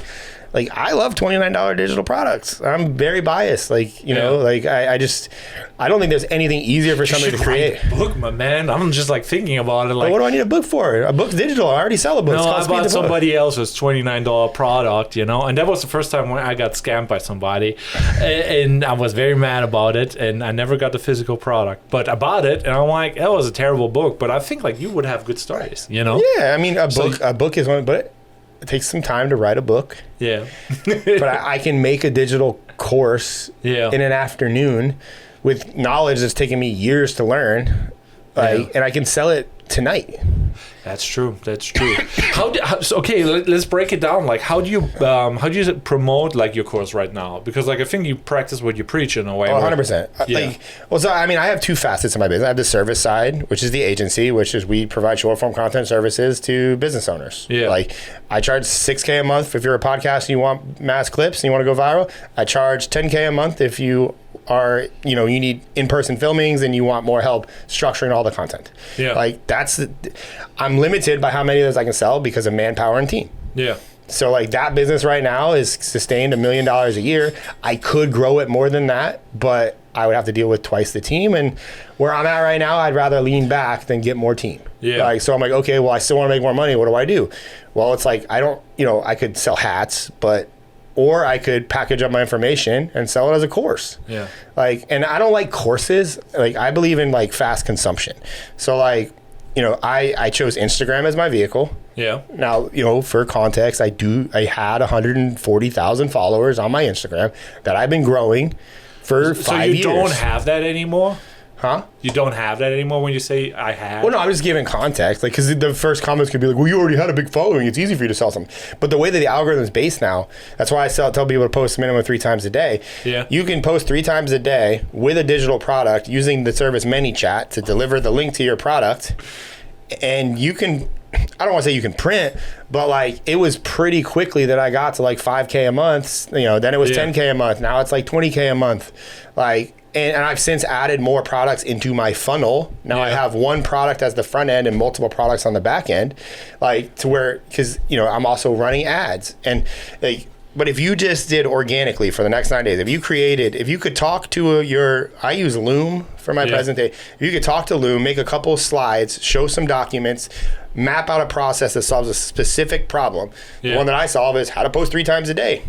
I love $29 digital products. I'm very biased. Like, I don't think there's anything easier for somebody to create. Write a book, my man. I'm just like thinking about it. Like, but what do I need a book for? A book's digital. I already sell a book. No, I bought somebody else's $29 product, and that was the first time when I got scammed by somebody, and I was very mad about it, and I never got the physical product. But I bought it, and I'm like, that was a terrible book. But I think like you would have good stories, Yeah, I mean, a book is one, but it takes some time to write a book. Yeah. But I can make a digital course in an afternoon with knowledge that's taken me years to learn. And I can sell it tonight. That's true. Okay, let's break it down. Like, how do you promote like your course right now? Because like I think you practice what you preach in a way. 100%. I have 2 facets of my business. I have the service side, which is the agency, which is we provide short form content services to business owners. Yeah. Like, I charge $6K a month if you're a podcast and you want mass clips and you want to go viral. I charge $10K a month if you are, you need in-person filmings and you want more help structuring all the content. Yeah. Like, I'm limited by how many of those I can sell because of manpower and team. Yeah. So like that business right now is sustained $1 million a year. I could grow it more than that, but I would have to deal with twice the team. And where I'm at right now, I'd rather lean back than get more team. Yeah. Like, so I'm like, okay, well, I still want to make more money. What do I do? Well, it's like, I could sell hats, or I could package up my information and sell it as a course. Yeah. Like, and I don't like courses. Like, I believe in like fast consumption. So like, I chose Instagram as my vehicle. Yeah. Now, for context, I had 140,000 followers on my Instagram that I've been growing for 5 years. So you don't have that anymore? Huh? You don't have that anymore when you say I have? Well, no, I'm just giving context. Like, because the first comments could be like, well, you already had a big following. It's easy for you to sell something. But the way that the algorithm is based now, that's why I tell people to post a minimum of 3 times a day. Yeah. You can post 3 times a day with a digital product using the service ManyChat to deliver the link to your product. And you can, I don't want to say you can print, but like it was pretty quickly that I got to like 5K a month. Then it was 10K a month. Now it's like 20K a month. Like, and I've since added more products into my funnel. Now I have one product as the front end and multiple products on the back end, like to where, because I'm also running ads. And like, but if you just did organically for the next 9 days, if you could talk to I use Loom for my presentation. If you could talk to Loom, make a couple of slides, show some documents, map out a process that solves a specific problem. The one that I solve is how to post 3 times a day.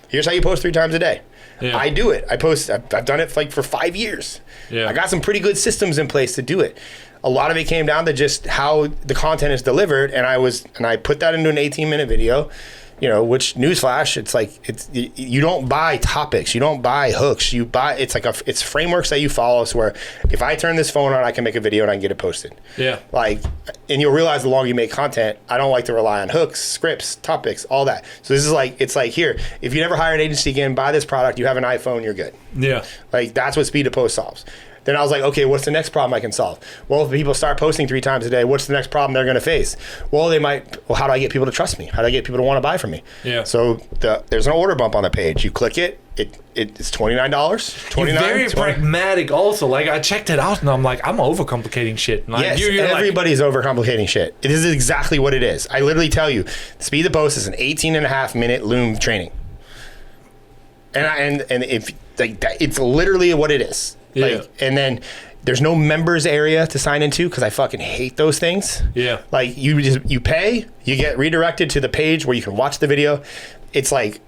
Here's how you post 3 times a day. Yeah. I do it. I've done it like for 5 years. Yeah. I got some pretty good systems in place to do it. A lot of it came down to just how the content is delivered, and I put that into an 18-minute video. Which newsflash, you don't buy topics, you don't buy hooks, it's frameworks that you follow. So where if I turn this phone on, I can make a video and I can get it posted. Yeah. Like, and you'll realize the longer you make content, I don't like to rely on hooks, scripts, topics, all that. So this is like, it's like here, if you never hire an agency again, buy this product, you have an iPhone, you're good. Yeah. Like that's what speed to post solves. Then I was like, okay, what's the next problem I can solve? Well, if people start posting 3 times a day, what's the next problem they're going to face? Well, how do I get people to trust me? How do I get people to want to buy from me? Yeah. So there's an order bump on the page. You click it. It's $29. You're very pragmatic also. Like, I checked it out and I'm like, I'm overcomplicating shit. Like, yes, everybody's overcomplicating shit. It is exactly what it is. I literally tell you, Speed to Post is an 18.5-minute Loom training. And if like that, it's literally what it is. Yeah. Like, and then there's no members area to sign into because I fucking hate those things. Yeah. Like you pay, you get redirected to the page where you can watch the video. It's like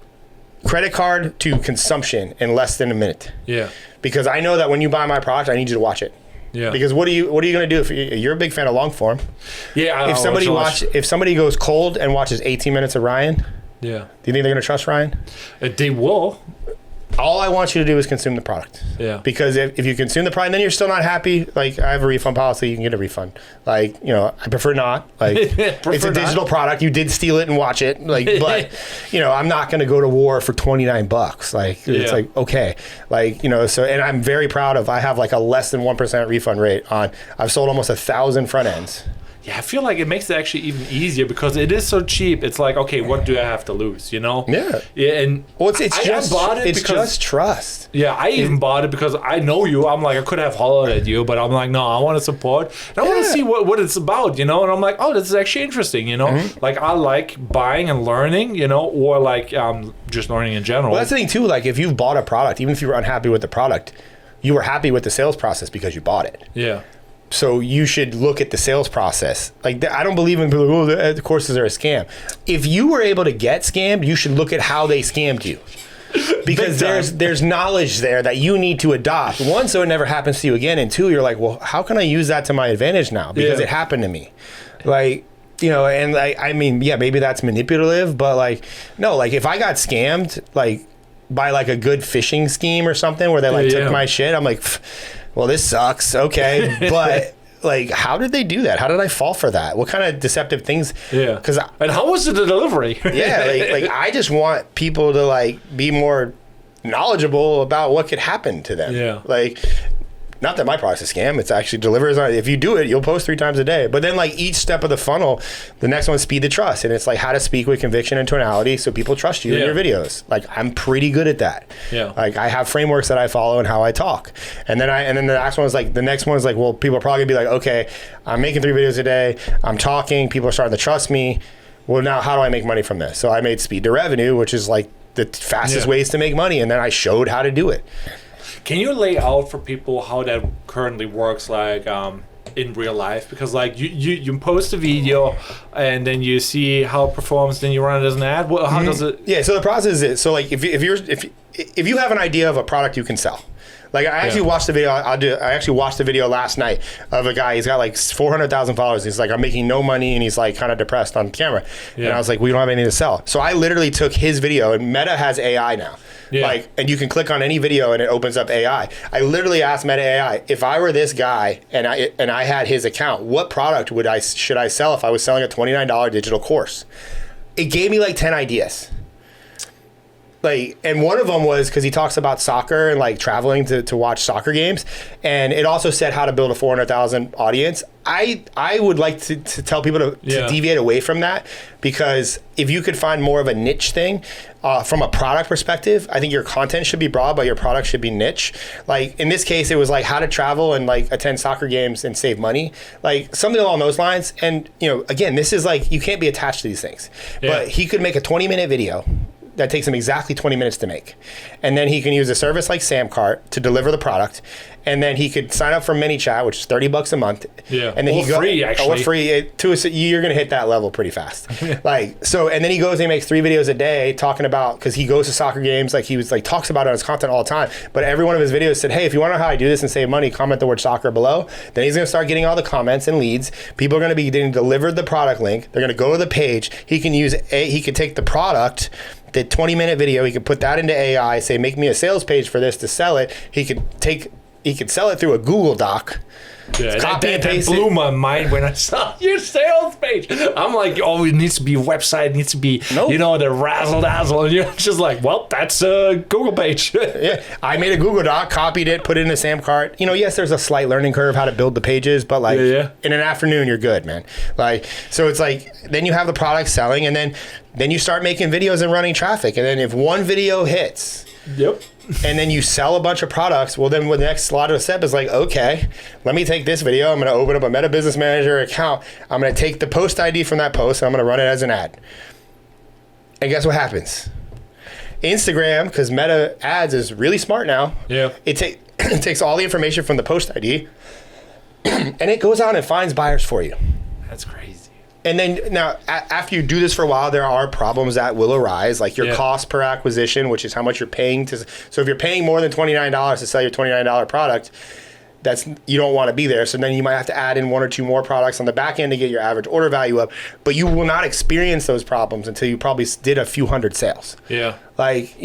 credit card to consumption in less than a minute. Yeah. Because I know that when you buy my product, I need you to watch it. Yeah. Because what are you going to do if you're a big fan of long form? Yeah. If somebody goes cold and watches 18 minutes of Ryan, yeah. Do you think they're going to trust Ryan? They will. All I want you to do is consume the product. Yeah. Because if you consume the product and then you're still not happy, like I have a refund policy, you can get a refund. Like, you know, I prefer not. Like it's a digital product. You did steal it and watch it. Like, but you know, I'm not going to go to war for $29. Like it's like, okay. Like, you know, so, and I'm very proud of, I have like a less than 1% refund rate on, I've sold almost 1,000 front ends. Yeah, I feel like it makes it actually even easier because it is so cheap. It's like, okay, what do I have to lose? You know? Yeah. Yeah, and well, it's just trust. Yeah, I even bought it because I know you. I'm like, I could have hollered at you, but I'm like, no, I want to support. And I want to see what it's about, you know? And I'm like, oh, this is actually interesting, you know? Mm-hmm. Like, I like buying and learning, you know, or like just learning in general. Well, that's the thing too. Like, if you've bought a product, even if you were unhappy with the product, you were happy with the sales process because you bought it. Yeah. So you should look at the sales process. Like, I don't believe in people, oh, the courses are a scam. If you were able to get scammed, you should look at how they scammed you. Because there's knowledge there that you need to adopt. One, so it never happens to you again. And two, you're like, well, how can I use that to my advantage now? Because it happened to me. Like, you know, and like, I mean, yeah, maybe that's manipulative, but like, no, like if I got scammed, like by like a good phishing scheme or something where they like took my shit, I'm like, well, this sucks. Okay. But like, how did they do that? How did I fall for that? What kind of deceptive things? Yeah. And how was the delivery? Yeah. Like I just want people to like be more knowledgeable about what could happen to them. Yeah. Like, not that my product's a scam. It's actually delivers. If you do it, you'll post 3 times a day. But then like each step of the funnel, the next one's speed the trust. And it's like how to speak with conviction and tonality so people trust you in your videos. Like I'm pretty good at that. Yeah. Like I have frameworks that I follow and how I talk. And then the next one is like, well, people are probably gonna be like, okay, I'm making 3 videos a day. I'm talking. People are starting to trust me. Well, now how do I make money from this? So I made speed to revenue, which is like the fastest ways to make money. And then I showed how to do it. Can you lay out for people how that currently works, like in real life? Because like you post a video and then you see how it performs, then you run it as an ad. How does it? Yeah. So the process is so like if you have an idea of a product you can sell. Like I actually watched the video. I actually watched the video last night of a guy. He's got like 400,000 followers. He's like, I'm making no money, and he's like kind of depressed on camera. Yeah. And I was like, we don't have anything to sell. So I literally took his video, and Meta has AI now. Yeah. Like, and you can click on any video and it opens up AI. I literally asked Meta AI, if I were this guy and I had his account, what product should I sell if I was selling a $29 digital course? It gave me like 10 ideas. Like, and one of them was because he talks about soccer and like traveling to watch soccer games, and it also said how to build a 400,000 audience. I would like to tell people to deviate away from that, because if you could find more of a niche thing from a product perspective, I think your content should be broad, but your product should be niche. Like in this case, it was like how to travel and like attend soccer games and save money, like something along those lines. And you know, again, this is like you can't be attached to these things, but he could make a 20-minute video that takes him exactly 20 minutes to make. And then he can use a service like Samcart to deliver the product. And then he could sign up for ManyChat, which is $30 a month. Yeah. And then free, actually. Or free. You're going to hit that level pretty fast. Like, so, and then he goes and he makes 3 videos a day talking about, because he goes to soccer games, like he was like, talks about it on his content all the time. But every one of his videos said, hey, if you want to know how I do this and save money, comment the word soccer below. Then he's going to start getting all the comments and leads. People are going to be getting delivered the product link. They're going to go to the page. He could take the product, the 20-minute video, he could put that into AI, say, make me a sales page for this to sell it. He could sell it through a Google Doc. Yeah, that blew my mind when I saw your sales page. I'm like, oh, it needs to be a website, it needs to be, you know, the razzle dazzle. And you're just like, well, that's a Google page. Yeah, I made a Google Doc, copied it, put it in a Samcart. You know, yes, there's a slight learning curve how to build the pages, but like in an afternoon, you're good, man. Like, so it's like, then you have the product selling, and then you start making videos and running traffic. And then if one video hits, and then you sell a bunch of products, well, then the next logical step is like, okay, let me take this video. I'm going to open up a Meta Business Manager account. I'm going to take the post ID from that post, and I'm going to run it as an ad. And guess what happens? Instagram, because Meta ads is really smart now. Yeah. It takes all the information from the post ID and it goes out and finds buyers for you. That's crazy. And then now, after you do this for a while, there are problems that will arise, like your cost per acquisition, which is how much you're paying to. So if you're paying more than $29 to sell your $29 product, you don't want to be there. So then you might have to add in one or two more products on the back end to get your average order value up. But you will not experience those problems until you probably did a few hundred sales. Yeah. Like,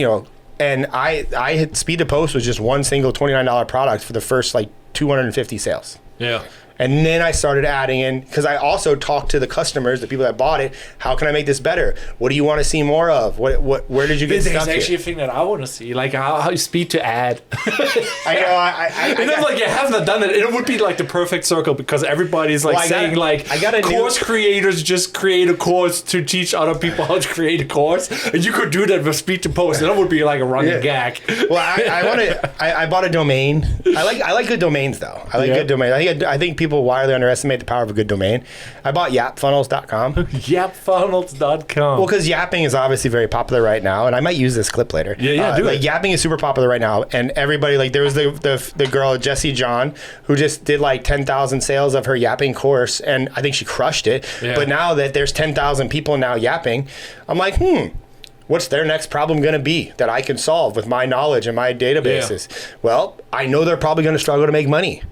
and I hit speed to post was just one single $29 product for the first like 250 sales. Yeah. And then I started adding in, because I also talked to the customers, the people that bought it. How can I make this better? What do you want to see more of? Where did you get stuck? It's actually a thing that I want to see, like how you speed to ad. I know. I'm like, you haven't done it. It would be like the perfect circle, because everybody's like course creators just create a course to teach other people how to create a course, and you could do that with speed to post, and that would be like a running gag. Well, I bought a domain. I like good domains though. I like good domains. I think people wildly underestimate the power of a good domain. I bought yapfunnels.com. Yapfunnels.com. Well, because yapping is obviously very popular right now, and I might use this clip later. Yeah, do it. Yapping is super popular right now, and everybody, like, there was the girl, Jessie John, who just did like 10,000 sales of her yapping course, and I think she crushed it. Yeah. But now that there's 10,000 people now yapping, I'm like, what's their next problem going to be that I can solve with my knowledge and my databases? Yeah. Well, I know they're probably going to struggle to make money.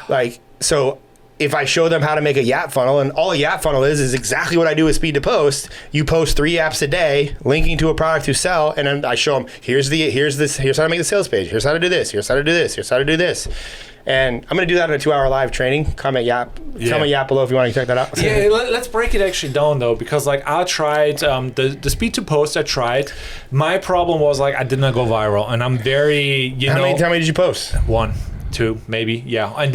Like, so if I show them how to make a Yap funnel, and all a Yap funnel is exactly what I do with speed to post. You post 3 apps a day, linking to a product to sell, and then I show them, here's how to make the sales page. Here's how to do this. Here's how to do this. Here's how to do this. And I'm going to do that in a 2-hour live training. Comment Yap below if you want to check that out. Yeah, let's break it actually down though, because like I tried the speed to post. I tried. My problem was like I did not go viral, and I'm very How many did you post? 1, 2, maybe, yeah. And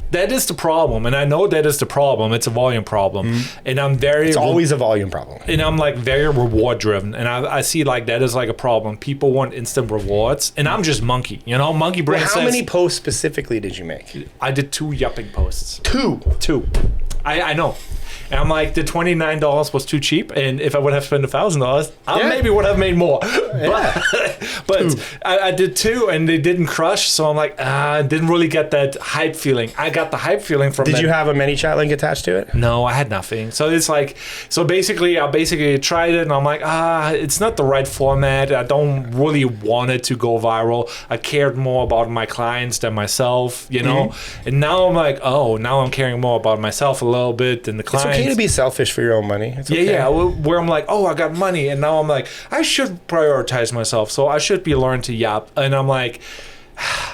that is the problem, and I know that is the problem. It's a volume problem, and I'm very. It's always a volume problem. And I'm like very reward driven, and I see like that is like a problem. People want instant rewards, and I'm just monkey. Monkey brain. Well, how many posts specifically did you make? I did 2 yapping posts. 2. I know. And I'm like, the $29 was too cheap, and if I would have spent $1,000, I maybe would have made more. But I did 2, and they didn't crush, so I'm like, I didn't really get that hype feeling. I got the hype feeling from. Did you have a ManyChat link attached to it? No, I had nothing. So it's like, I tried it, and I'm like, it's not the right format. I don't really want it to go viral. I cared more about my clients than myself, And now I'm like, now I'm caring more about myself a little bit than the clients. It's okay to be selfish for your own money. It's okay. Yeah. Where I'm like, I got money, and now I'm like, I should prioritize myself, so I should be learning to yap. And I'm like,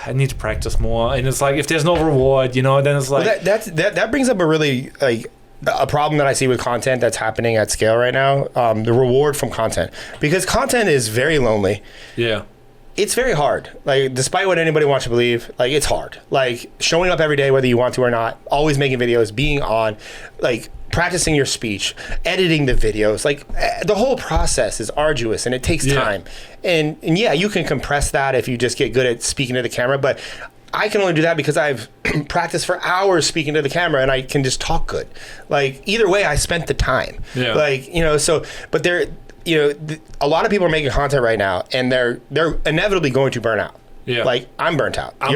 I need to practice more. And it's like, if there's no reward, then it's like that brings up a really a problem that I see with content that's happening at scale right now. The reward from content, because content is very lonely. Yeah. It's very hard. Like, despite what anybody wants to believe, like, it's hard. Like, showing up every day, whether you want to or not, always making videos, being on, like, practicing your speech, editing the videos, like, the whole process is arduous and it takes time. And yeah, you can compress that if you just get good at speaking to the camera, but I can only do that because I've practiced for hours speaking to the camera and I can just talk good. Like, either way, I spent the time. Yeah. Like, but a lot of people are making content right now, and they're inevitably going to burn out. Yeah. Like, I'm burnt out. I'm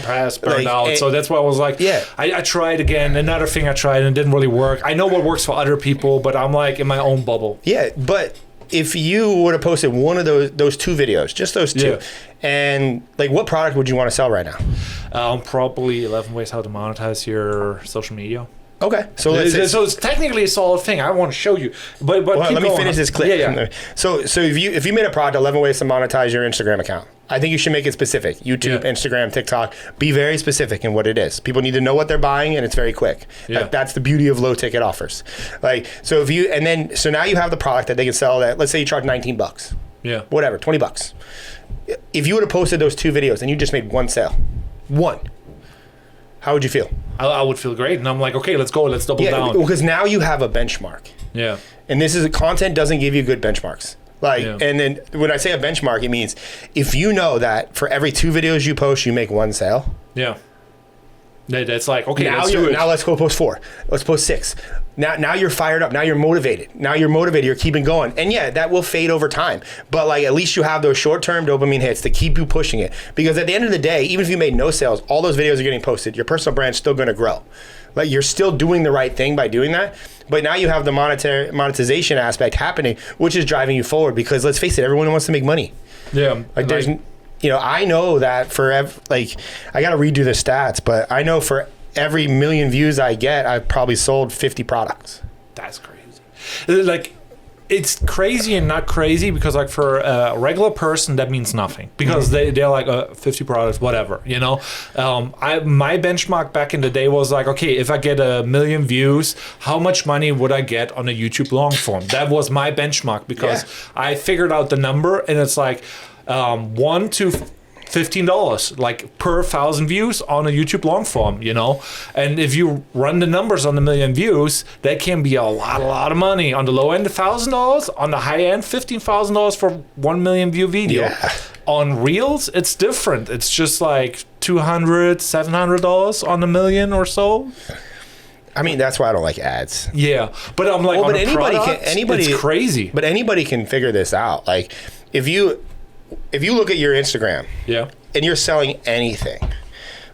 past burnt out. So that's why I was like, I tried again. Another thing I tried and it didn't really work. I know what works for other people, but I'm like in my own bubble. Yeah, but if you would have posted one of those 2 videos, just those 2, and like, what product would you want to sell right now? Probably 11 ways how to monetize your social media. Okay, so it's technically a solid thing. I want to show you, but let me finish this clip. Yeah. So if you made a product, 11 ways to monetize your Instagram account, I think you should make it specific. YouTube, Instagram, TikTok. Be very specific in what it is. People need to know what they're buying, and it's very quick. Yeah. That's the beauty of low ticket offers. Like, so now you have the product that they can sell. That, let's say you charge $19. Yeah. Whatever, $20. If you would have posted those 2 videos and you just made 1 sale, how would you feel? I would feel great, and I'm like, okay, let's go, let's double down. Because now you have a benchmark. Yeah. And content doesn't give you good benchmarks. Like, and then when I say a benchmark, it means if you know that for every 2 videos you post, you make 1 sale. Yeah. That's like, okay, now let's go post 4. Let's post 6. Now you're fired up. Now you're motivated. You're keeping going. And yeah, that will fade over time. But like at least you have those short-term dopamine hits to keep you pushing it. Because at the end of the day, even if you made no sales, all those videos are getting posted. Your personal brand's still going to grow. Like you're still doing the right thing by doing that. But now you have the monetization aspect happening, which is driving you forward. Because let's face it, everyone wants to make money. Yeah. Like there's, I know that I got to redo the stats, but I know for every million views I get, I've probably sold 50 products. That's crazy. Like, it's crazy and not crazy because, like, for a regular person, that means nothing because they're like 50 products, whatever, you know. My benchmark back in the day was like, okay, if I get 1 million views, how much money would I get on a YouTube long form? That was my benchmark because I figured out the number, and it's like $1 to $15 like per 1,000 views on a YouTube long form, you know. And if you run the numbers on the 1 million views, that can be a lot of money. On the low end, $1,000. On the high end, $15,000 for 1 million view video. Yeah. On Reels, it's different. It's just like $200, $700 on 1 million or so. I mean, that's why I don't like ads. Yeah, but I'm like, but anybody, it's crazy. But anybody can figure this out. Like, if you look at your Instagram, and you're selling anything,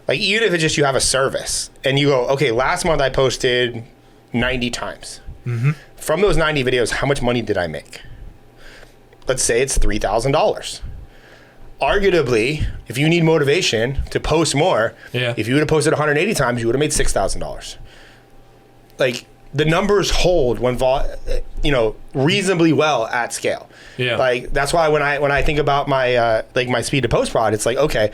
like even if it's just you have a service, and you go, okay, last month I posted 90 times. Mm-hmm. From those 90 videos, how much money did I make? Let's say it's $3,000. Arguably, if you need motivation to post more, if you would have posted 180 times, you would have made $6,000. Like, the numbers hold when reasonably well at scale. Yeah. Like that's why when I think about my my speed to post prod, it's like, okay,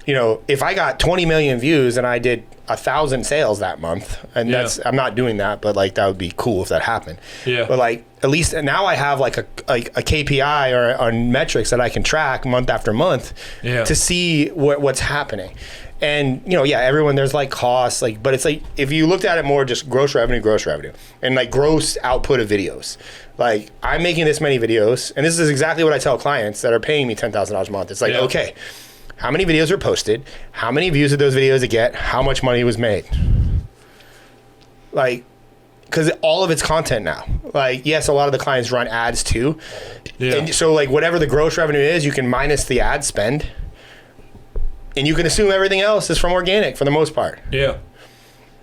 if I got 20 million views and I did 1,000 sales that month, and I'm not doing that, but like that would be cool if that happened. Yeah. But like at least now I have like a KPI or metrics that I can track month after month to see what's happening. And everyone, there's like costs, like, but it's like if you looked at it more just gross revenue and like gross output of videos. Like I'm making this many videos, and this is exactly what I tell clients that are paying me $10,000 a month. It's like, okay, how many videos were posted? How many views did those videos get? How much money was made? Like, because all of it's content now. Like, yes, a lot of the clients run ads too. Yeah. And so like whatever the gross revenue is, you can minus the ad spend. And you can assume everything else is from organic for the most part. Yeah.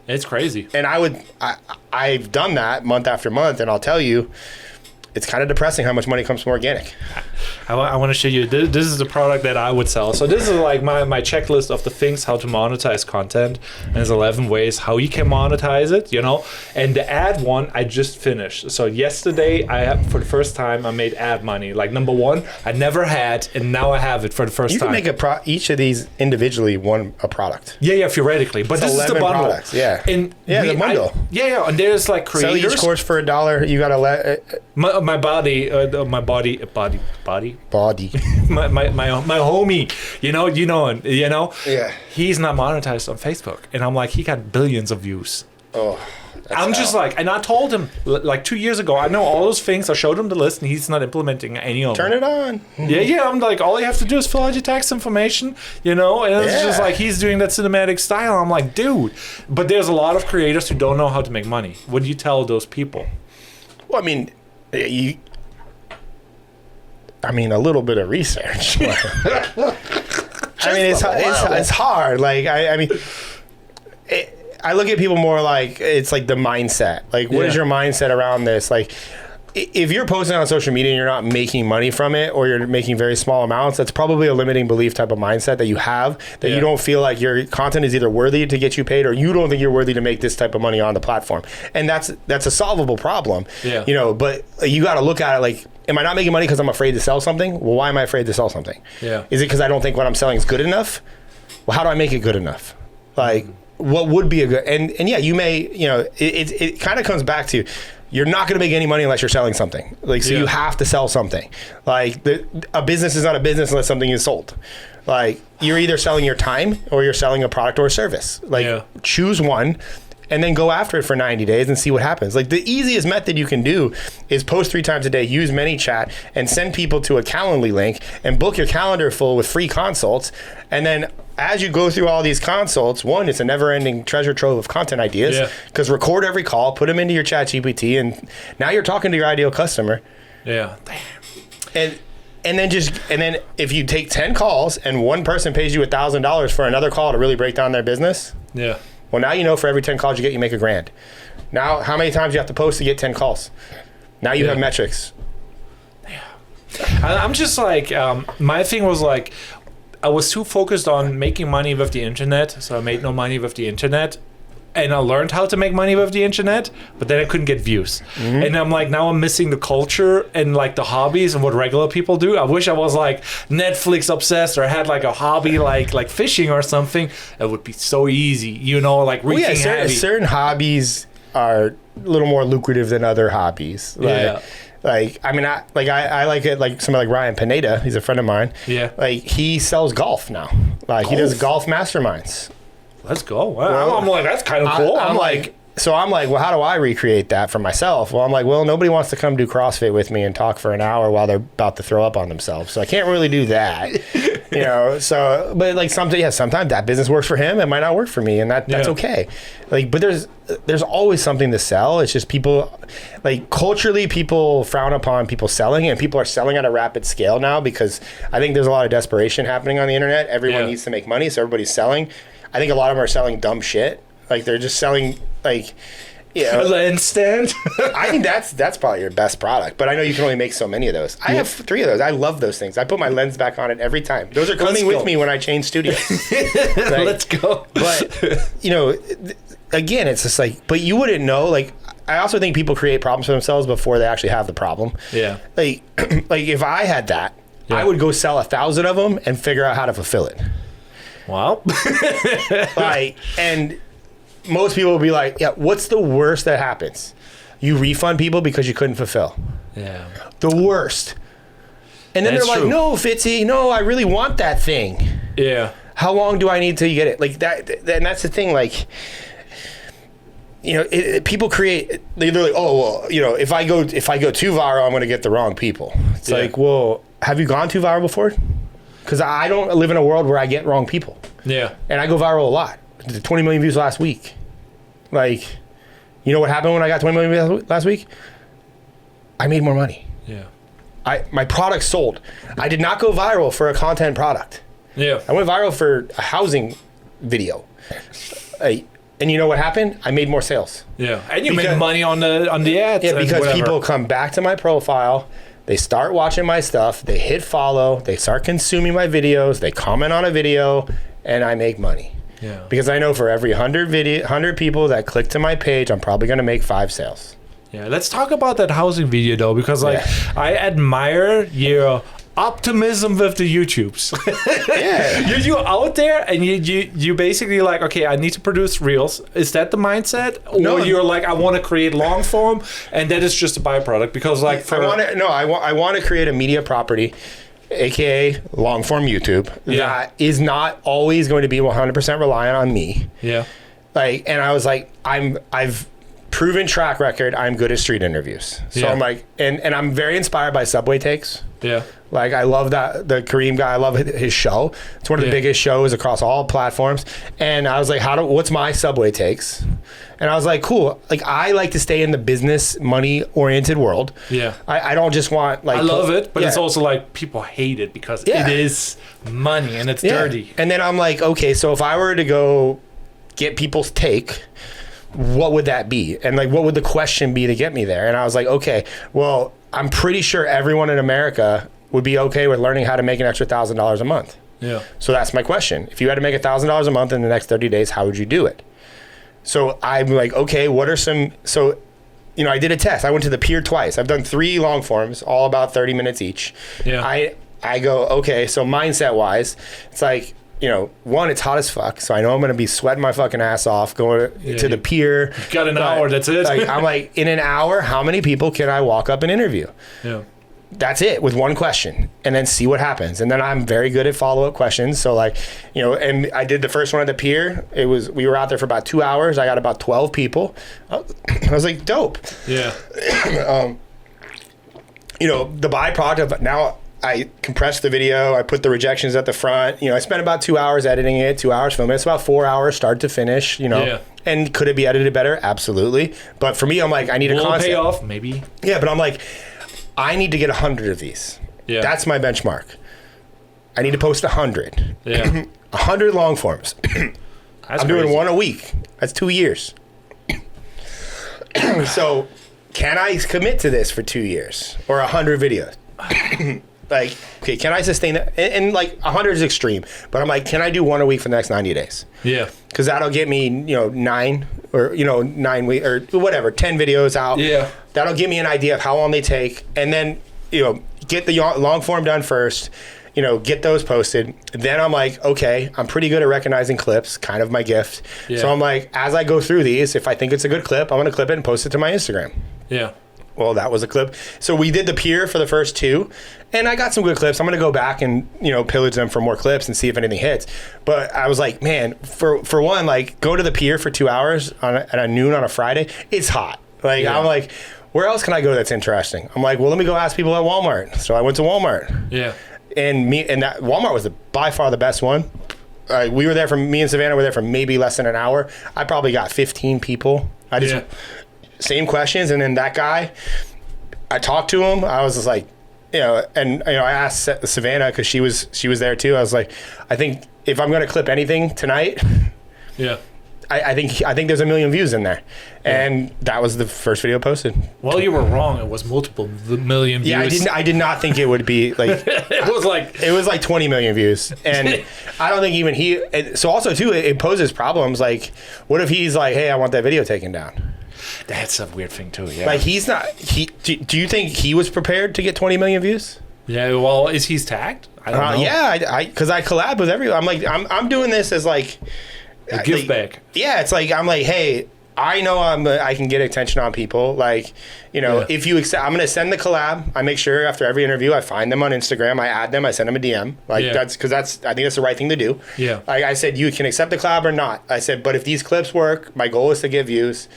It's crazy. And I've done that month after month, and I'll tell you, it's kind of depressing how much money comes from organic. I want to show you. This is the product that I would sell. So this is like my checklist of the things how to monetize content. And there's 11 ways how you can monetize it, And the ad one, I just finished. So yesterday, for the first time, I made ad money. Like number one, I never had, and now I have it for the first time. You can make each of these individually a product. Yeah, theoretically. But this is the bundle. Products, yeah. And the bundle. And there's like creators. Sell each course for $1. You got to let... My body. My homie, you know him, Yeah. He's not monetized on Facebook, and I'm like, he got billions of views. Oh. I'm just like, and I told him like 2 years ago, I know all those things. I showed him the list, and he's not implementing any of them. Turn it on. Yeah. I'm like, all you have to do is fill out your tax information, and it's just like he's doing that cinematic style. I'm like, dude, but there's a lot of creators who don't know how to make money. What do you tell those people? Well, I mean, a little bit of research. It's hard. Like, I look at people more like it's like the mindset. Like, what is your mindset around this? Like, if you're posting on social media and you're not making money from it, or you're making very small amounts, that's probably a limiting belief type of mindset that you have, that you don't feel like your content is either worthy to get you paid, or you don't think you're worthy to make this type of money on the platform. And that's a solvable problem. Yeah. But you got to look at it like, am I not making money because I'm afraid to sell something? Well, why am I afraid to sell something? Yeah. Is it because I don't think what I'm selling is good enough? Well, how do I make it good enough? Like, what would be a good, and yeah, you may, it kind of comes back to, you're not going to make any money unless you're selling something. Like, so you have to sell something. Like, a business is not a business unless something is sold. Like, you're either selling your time or you're selling a product or a service. Like, choose one and then go after it for 90 days and see what happens. Like the easiest method you can do is post 3 times a day, use ManyChat, and send people to a Calendly link and book your calendar full with free consults. And then as you go through all these consults, one, it's a never-ending treasure trove of content ideas, because record every call, put them into your chat GPT, and now you're talking to your ideal customer. Yeah. And then if you take 10 calls and one person pays you $1,000 for another call to really break down their business, well, now you know for every 10 calls you get, you make $1,000. Now, how many times you have to post to get 10 calls? Now you have metrics. I'm just like, my thing was like, I was too focused on making money with the internet, so I made no money with the internet. And I learned how to make money with the internet, but then I couldn't get views. And I'm like, now I'm missing the culture and like the hobbies and what regular people do. I wish I was like Netflix obsessed, or had like a hobby like fishing or something. It would be so easy, you know, like reaching certain hobbies are a little more lucrative than other hobbies. Like, I mean, I like it, like somebody like Ryan Pineda, he's a friend of mine. Like, he sells golf now. Like, he does golf masterminds. Let's go. Wow. Well, I'm like, that's kind of cool. I'm like, well, how do I recreate that for myself? Well, I'm like, well, nobody wants to come do CrossFit with me and talk for an hour while they're about to throw up on themselves. So I can't really do that, you know? So, but like sometimes that business works for him. It might not work for me, and that's okay. Like, but there's always something to sell. It's just people, like culturally, people frown upon people selling, and people are selling at a rapid scale now because I think there's a lot of desperation happening on the internet. Everyone needs to make money, so everybody's selling. I think a lot of them are selling dumb shit. Like they're just selling like, you know, a lens stand. I think that's probably your best product, but I know you can only make so many of those. I have 3 of those. I love those things. I put my lens back on it every time. Those are coming with me when I change studios. Like, let's go. But you know, again, it's just like, but you wouldn't know. Like, I also think people create problems for themselves before they actually have the problem. Like if I had that, I would go sell 1,000 of them and figure out how to fulfill it. Wow. Like, and most people will be like, yeah, what's the worst that happens? You refund people because you couldn't fulfill. Yeah. The worst. And then they're like, no, Fitzy, no, I really want that thing. Yeah. How long do I need till you get it? Like that, and that's the thing, like, you know, people create, they're like, oh, well, you know, if I go too viral, I'm going to get the wrong people. It's like, well, have you gone too viral before? Because I don't live in a world where I get wrong people. Yeah. And I go viral a lot. 20 million views last week. Like, you know what happened when I got 20 million views last week? I made more money. Yeah. My product sold. I did not go viral for a content product. Yeah. I went viral for a housing video. And you know what happened? I made more sales. Yeah. And you made money on the ads. Yeah, because people come back to my profile. They start watching my stuff, they hit follow, they start consuming my videos, they comment on a video, and I make money. Yeah. Because I know for every 100 people that click to my page, I'm probably going to make 5 sales. Yeah, let's talk about that housing video though, because like I admire your optimism with the YouTubes. You out there and you basically like, okay, I need to produce reels. Is that the mindset? Or you're like, I want to create long form, and that is just a byproduct? Because like I want to create a media property, aka long form YouTube, that is not always going to be 100% reliant on me. Yeah. Like, and I was like, I've proven track record, I'm good at street interviews. So I'm like, and I'm very inspired by Subway Takes. Yeah. Like, I love that, the Kareem guy, I love his show. It's one of the biggest shows across all platforms. And I was like, what's my Subway Takes? And I was like, cool. Like, I like to stay in the business, money-oriented world. Yeah. I don't just want, like... I love it, but it's also like, people hate it because it is money and it's dirty. And then I'm like, okay, so if I were to go get people's take, what would that be? And like, what would the question be to get me there? And I was like, okay, well, I'm pretty sure everyone in America would be okay with learning how to make an extra $1,000 a month. Yeah. So that's my question. If you had to make $1,000 a month in the next 30 days, how would you do it? So I'm like, okay, what are some, so, you know, I did a test. I went to the pier twice. I've done 3 long forms, all about 30 minutes each. Yeah. I go, okay, so mindset wise, it's like, you know, one, it's hot as fuck, so I know I'm going to be sweating my fucking ass off going to the pier. Got an hour, that's it. Like, I'm like, in an hour, how many people can I walk up and interview? Yeah. that's it with one question, and then see what happens. And then I'm very good at follow-up questions. So like, you know, and I did the first one at the pier. We were out there for about 2 hours. I got about 12 people. I was like, dope. Yeah. You know, the byproduct of now, I compressed the video. I put the rejections at the front. You know, I spent about 2 hours editing it, 2 hours filming it. It's about 4 hours start to finish, you know. Yeah. And could it be edited better? Absolutely. But for me, I'm like, I need a concept. Pay off, maybe. Yeah, but I'm like, I need to get 100 of these. Yeah. That's my benchmark. I need to post 100. Yeah. 100 long forms. I'm doing one a week. That's 2 years. So can I commit to this for 2 years or 100 videos? Like, okay, can I sustain that? And like 100 is extreme, but I'm like, can I do one a week for the next 90 days? Yeah. Because that'll get me, you know, 9 weeks or whatever, 10 videos out. Yeah. That'll give me an idea of how long they take. And then, you know, get the long form done first, you know, get those posted. Then I'm like, okay, I'm pretty good at recognizing clips, kind of my gift. Yeah. So I'm like, as I go through these, if I think it's a good clip, I'm going to clip it and post it to my Instagram. Yeah. Well, that was a clip. So we did the pier for the first 2, and I got some good clips. I'm going to go back and, you know, pillage them for more clips and see if anything hits. But I was like, man, for one, like, go to the pier for 2 hours at noon on a Friday. It's hot. Like, yeah. I'm like, where else can I go that's interesting? I'm like, well, let me go ask people at Walmart. So I went to Walmart. Yeah. And that Walmart was by far the best one. Me and Savannah were there for maybe less than an hour. I probably got 15 people. Same questions, and then that guy, I talked to him. I was just like, you know, and you know, I asked Savannah because she was there too. I was like, I think if I'm going to clip anything tonight, yeah, I think there's 1 million views in there, and that was the first video posted. Well, you were wrong. It was multiple million views. Yeah, I did not think it would be like it was like 20 million views, and I don't think even he. So also too, it poses problems. Like, what if he's like, hey, I want that video taken down? That's a weird thing too. Yeah. Like he's not. Do you think he was prepared to get 20 million views? Yeah. Well, is he tagged? I don't know. Yeah, because I collab with everyone. I'm like, I'm doing this as like a give back. Yeah, it's like I'm like, hey, I know I can get attention on people. Like, you know, if you accept, I'm gonna send the collab. I make sure after every interview I find them on Instagram. I add them. I send them a DM. Like that's because I think that's the right thing to do. Yeah. Like I said, you can accept the collab or not. I said, but if these clips work, my goal is to get views.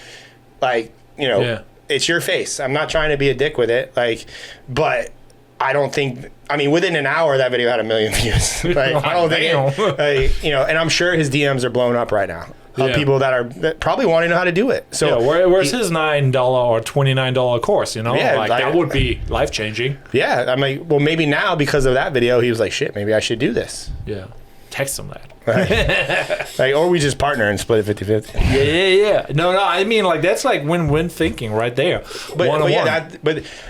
Like, you know, it's your face. I'm not trying to be a dick with it. Like, but I don't think, I mean, within an hour, that video had 1 million views. Like, I don't think, you know, and I'm sure his DMs are blown up right now. People that probably want to know how to do it. So where's his $9 or $29 course, you know? Yeah, like that would be life-changing. Yeah. I'm like, well, maybe now because of that video, he was like, shit, maybe I should do this. Yeah. Text him that. Right. Like, or we just partner and split it 50-50. Yeah. No, I mean, like, that's like win-win thinking right there. But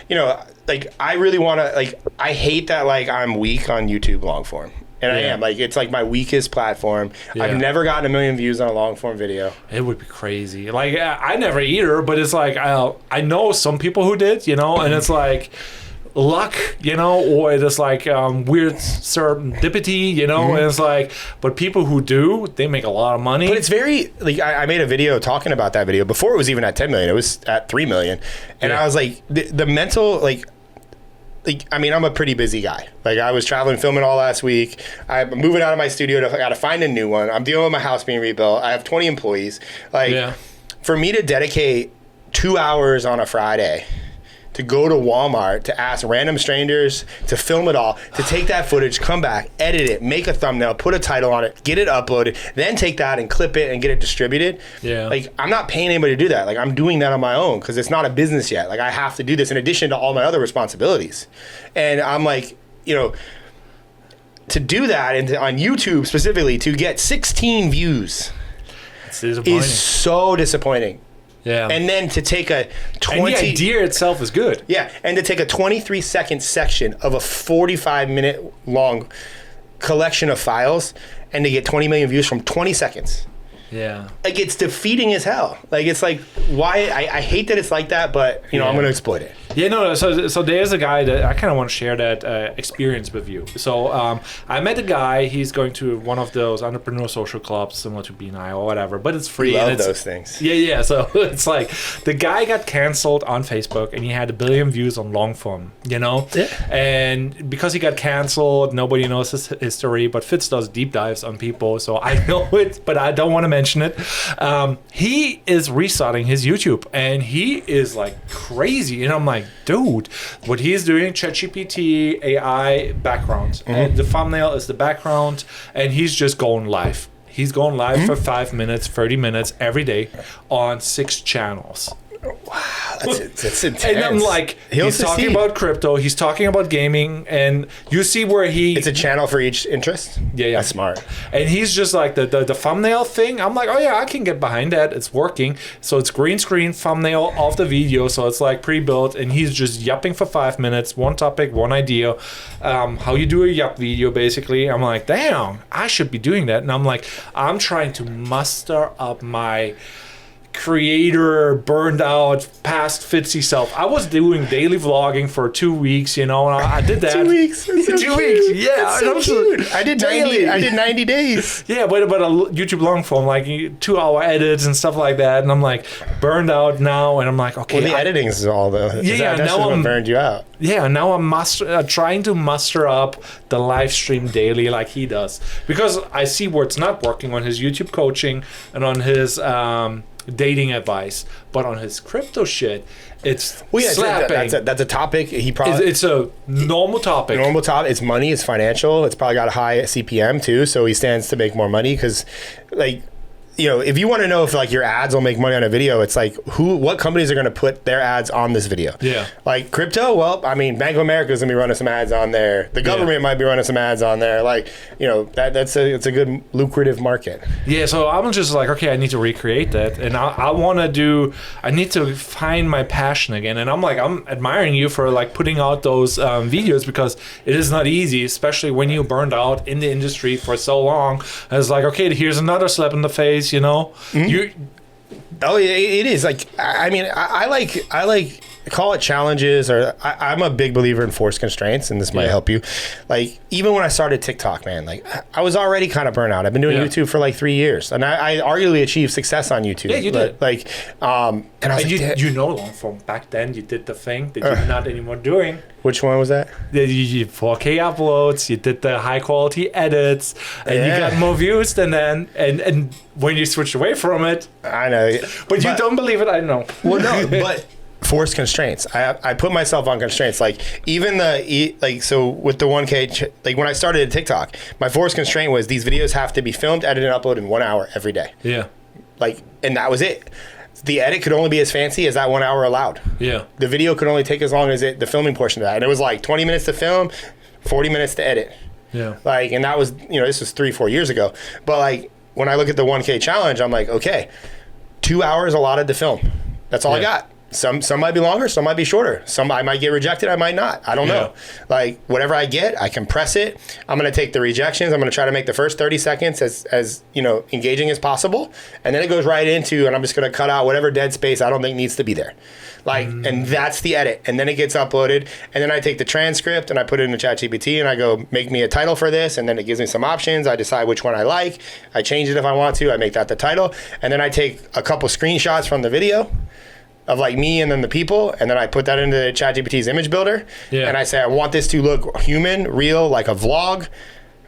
you know, like, I really want to, like, I hate that, like, I'm weak on YouTube long form. And I am. Like, it's like my weakest platform. Yeah. I've never gotten 1 million views on a long form video. It would be crazy. Like, I never either, but it's like, I know some people who did, you know, and it's like, luck, you know, or just like weird serendipity, you know, and it's like, but people who do, they make a lot of money. But it's very, like, I made a video talking about that video before it was even at 10 million. It was at 3 million. And I was like, the mental, like, I mean, I'm a pretty busy guy. Like, I was traveling, filming all last week. I'm moving out of my studio. I got to find a new one. I'm dealing with my house being rebuilt. I have 20 employees. Like, for me to dedicate 2 hours on a Friday to go to Walmart, to ask random strangers to film it all, to take that footage, come back, edit it, make a thumbnail, put a title on it, get it uploaded, then take that and clip it and get it distributed. Yeah. Like, I'm not paying anybody to do that. Like, I'm doing that on my own because it's not a business yet. Like, I have to do this in addition to all my other responsibilities. And I'm like, you know, to do that and on YouTube specifically, to get 16 views is so disappointing. Yeah. And then to take a 20... And the idea itself is good. Yeah. And to take a 23-second section of a 45-minute long collection of files and to get 20 million views from 20 seconds. Yeah. Like, it's defeating as hell. Like, it's like, why... I hate that it's like that, but, you know, I'm going to exploit it. Yeah, no. So there's a guy that I kind of want to share that experience with you. So I met a guy. He's going to one of those entrepreneur social clubs, similar to BNI or whatever, but it's free. Love and it's, those things. Yeah. So it's like the guy got canceled on Facebook, and he had 1 billion views on long form. You know, Yeah. and because he got canceled, nobody knows his history. But Fitz does deep dives on people, so I know it, but I don't want to mention it. He is restarting his YouTube, and he is like crazy. And I'm like, dude, what he's doing, ChatGPT, AI background. And the thumbnail is the background, and he's just going live. He's going live for 5 minutes, 30 minutes every day on 6 channels. Wow, that's intense. And I'm like, he's talking about crypto, he's talking about gaming, and you see where it's a channel for each interest. Yeah. That's smart. And he's just like the thumbnail thing. I'm like, oh yeah, I can get behind that. It's working. So it's green screen thumbnail of the video, so it's like pre-built, and he's just yapping for 5 minutes, one topic, one idea, how you do a yap video basically. I'm like, damn, I should be doing that. And I'm like, I'm trying to muster up my creator burned out past Fitzy self. I was doing daily vlogging for 2 weeks, you know, and I did that. 2 weeks. That's so 2 weeks. cute. Yeah, That's so cute. I did 90 days. Yeah, but a YouTube long form, like 2-hour edits and stuff like that, and I'm like burned out now, and I'm like, okay. Well, the editing is all the. Yeah, that's now what burned you out. Yeah, now I'm trying to muster up the live stream daily like he does, because I see where it's not working on his YouTube coaching and on his dating advice, but on his crypto shit, it's slapping. That's a topic. He probably it's a normal topic. It's money. It's financial. It's probably got a high CPM too, so he stands to make more money because, like, you know, if you want to know if like your ads will make money on a video, it's like what companies are going to put their ads on this video. Yeah. Like crypto, well, I mean, Bank of America is going to be running some ads on there. The government might be running some ads on there. Like, you know, it's a good lucrative market. Yeah. So I'm just like, okay, I need to recreate that, and I need to find my passion again. And I'm admiring you for like putting out those videos, because it is not easy, especially when you burned out in the industry for so long. And it's like, okay, here's another slap in the face. You know, Oh, it is. Like, I mean, I like call it challenges, or I'm a big believer in forced constraints, and this might help you. Like, even when I started TikTok, man, like I was already kind of burnt out. I've been doing YouTube for like 3 years, and I arguably achieved success on YouTube. Yeah, you did. Like, and I was like, you know, long form back then, you did the thing that you're not anymore doing. Which one was that? You 4K uploads, you did the high quality edits, and you got more views than then. And when you switched away from it, I know, but you don't believe it. I know. Well, no, but forced constraints. I put myself on constraints. Like even so with the 1K, like when I started TikTok, my forced constraint was these videos have to be filmed, edited, and uploaded in 1 hour every day. Yeah. Like, and that was it. The edit could only be as fancy as that 1 hour allowed. Yeah. The video could only take as long as the filming portion of that. And it was like 20 minutes to film, 40 minutes to edit. Yeah. Like, and that was, you know, this was 3-4 years ago. But like, when I look at the 1K challenge, I'm like, okay, 2 hours allotted to film. That's all I got. Some might be longer, some might be shorter. Some I might get rejected, I might not. I don't know. Like whatever I get, I compress it. I'm gonna take the rejections. I'm gonna try to make the first 30 seconds as you know, engaging as possible, and then it goes right into, and I'm just gonna cut out whatever dead space I don't think needs to be there. Like, and that's the edit, and then it gets uploaded, and then I take the transcript and I put it into ChatGPT and I go, make me a title for this, and then it gives me some options. I decide which one I like. I change it if I want to. I make that the title, and then I take a couple screenshots from the video of like me and then the people, and then I put that into ChatGPT's image builder, and I say I want this to look human, real, like a vlog.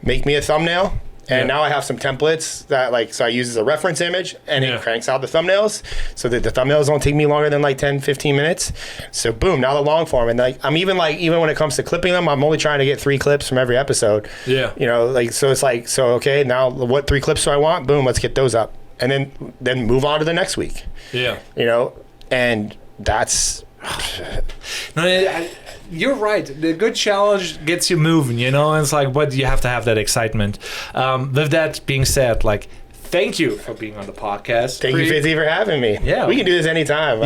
Make me a thumbnail, and now I have some templates that like, so I use as a reference image, and it cranks out the thumbnails so that the thumbnails don't take me longer than like 10-15 minutes. So boom, now the long form, and like I'm even when it comes to clipping them, I'm only trying to get 3 clips from every episode. You know, like, so it's like, so okay, now what 3 clips do I want? Boom, let's get those up, and then move on to the next week. You know. And that's no, you're right. The good challenge gets you moving, you know, and it's like, but you have to have that excitement. With that being said, like, thank you for being on the podcast. Thank you, Fitzy, for having me. Yeah, we can do this anytime.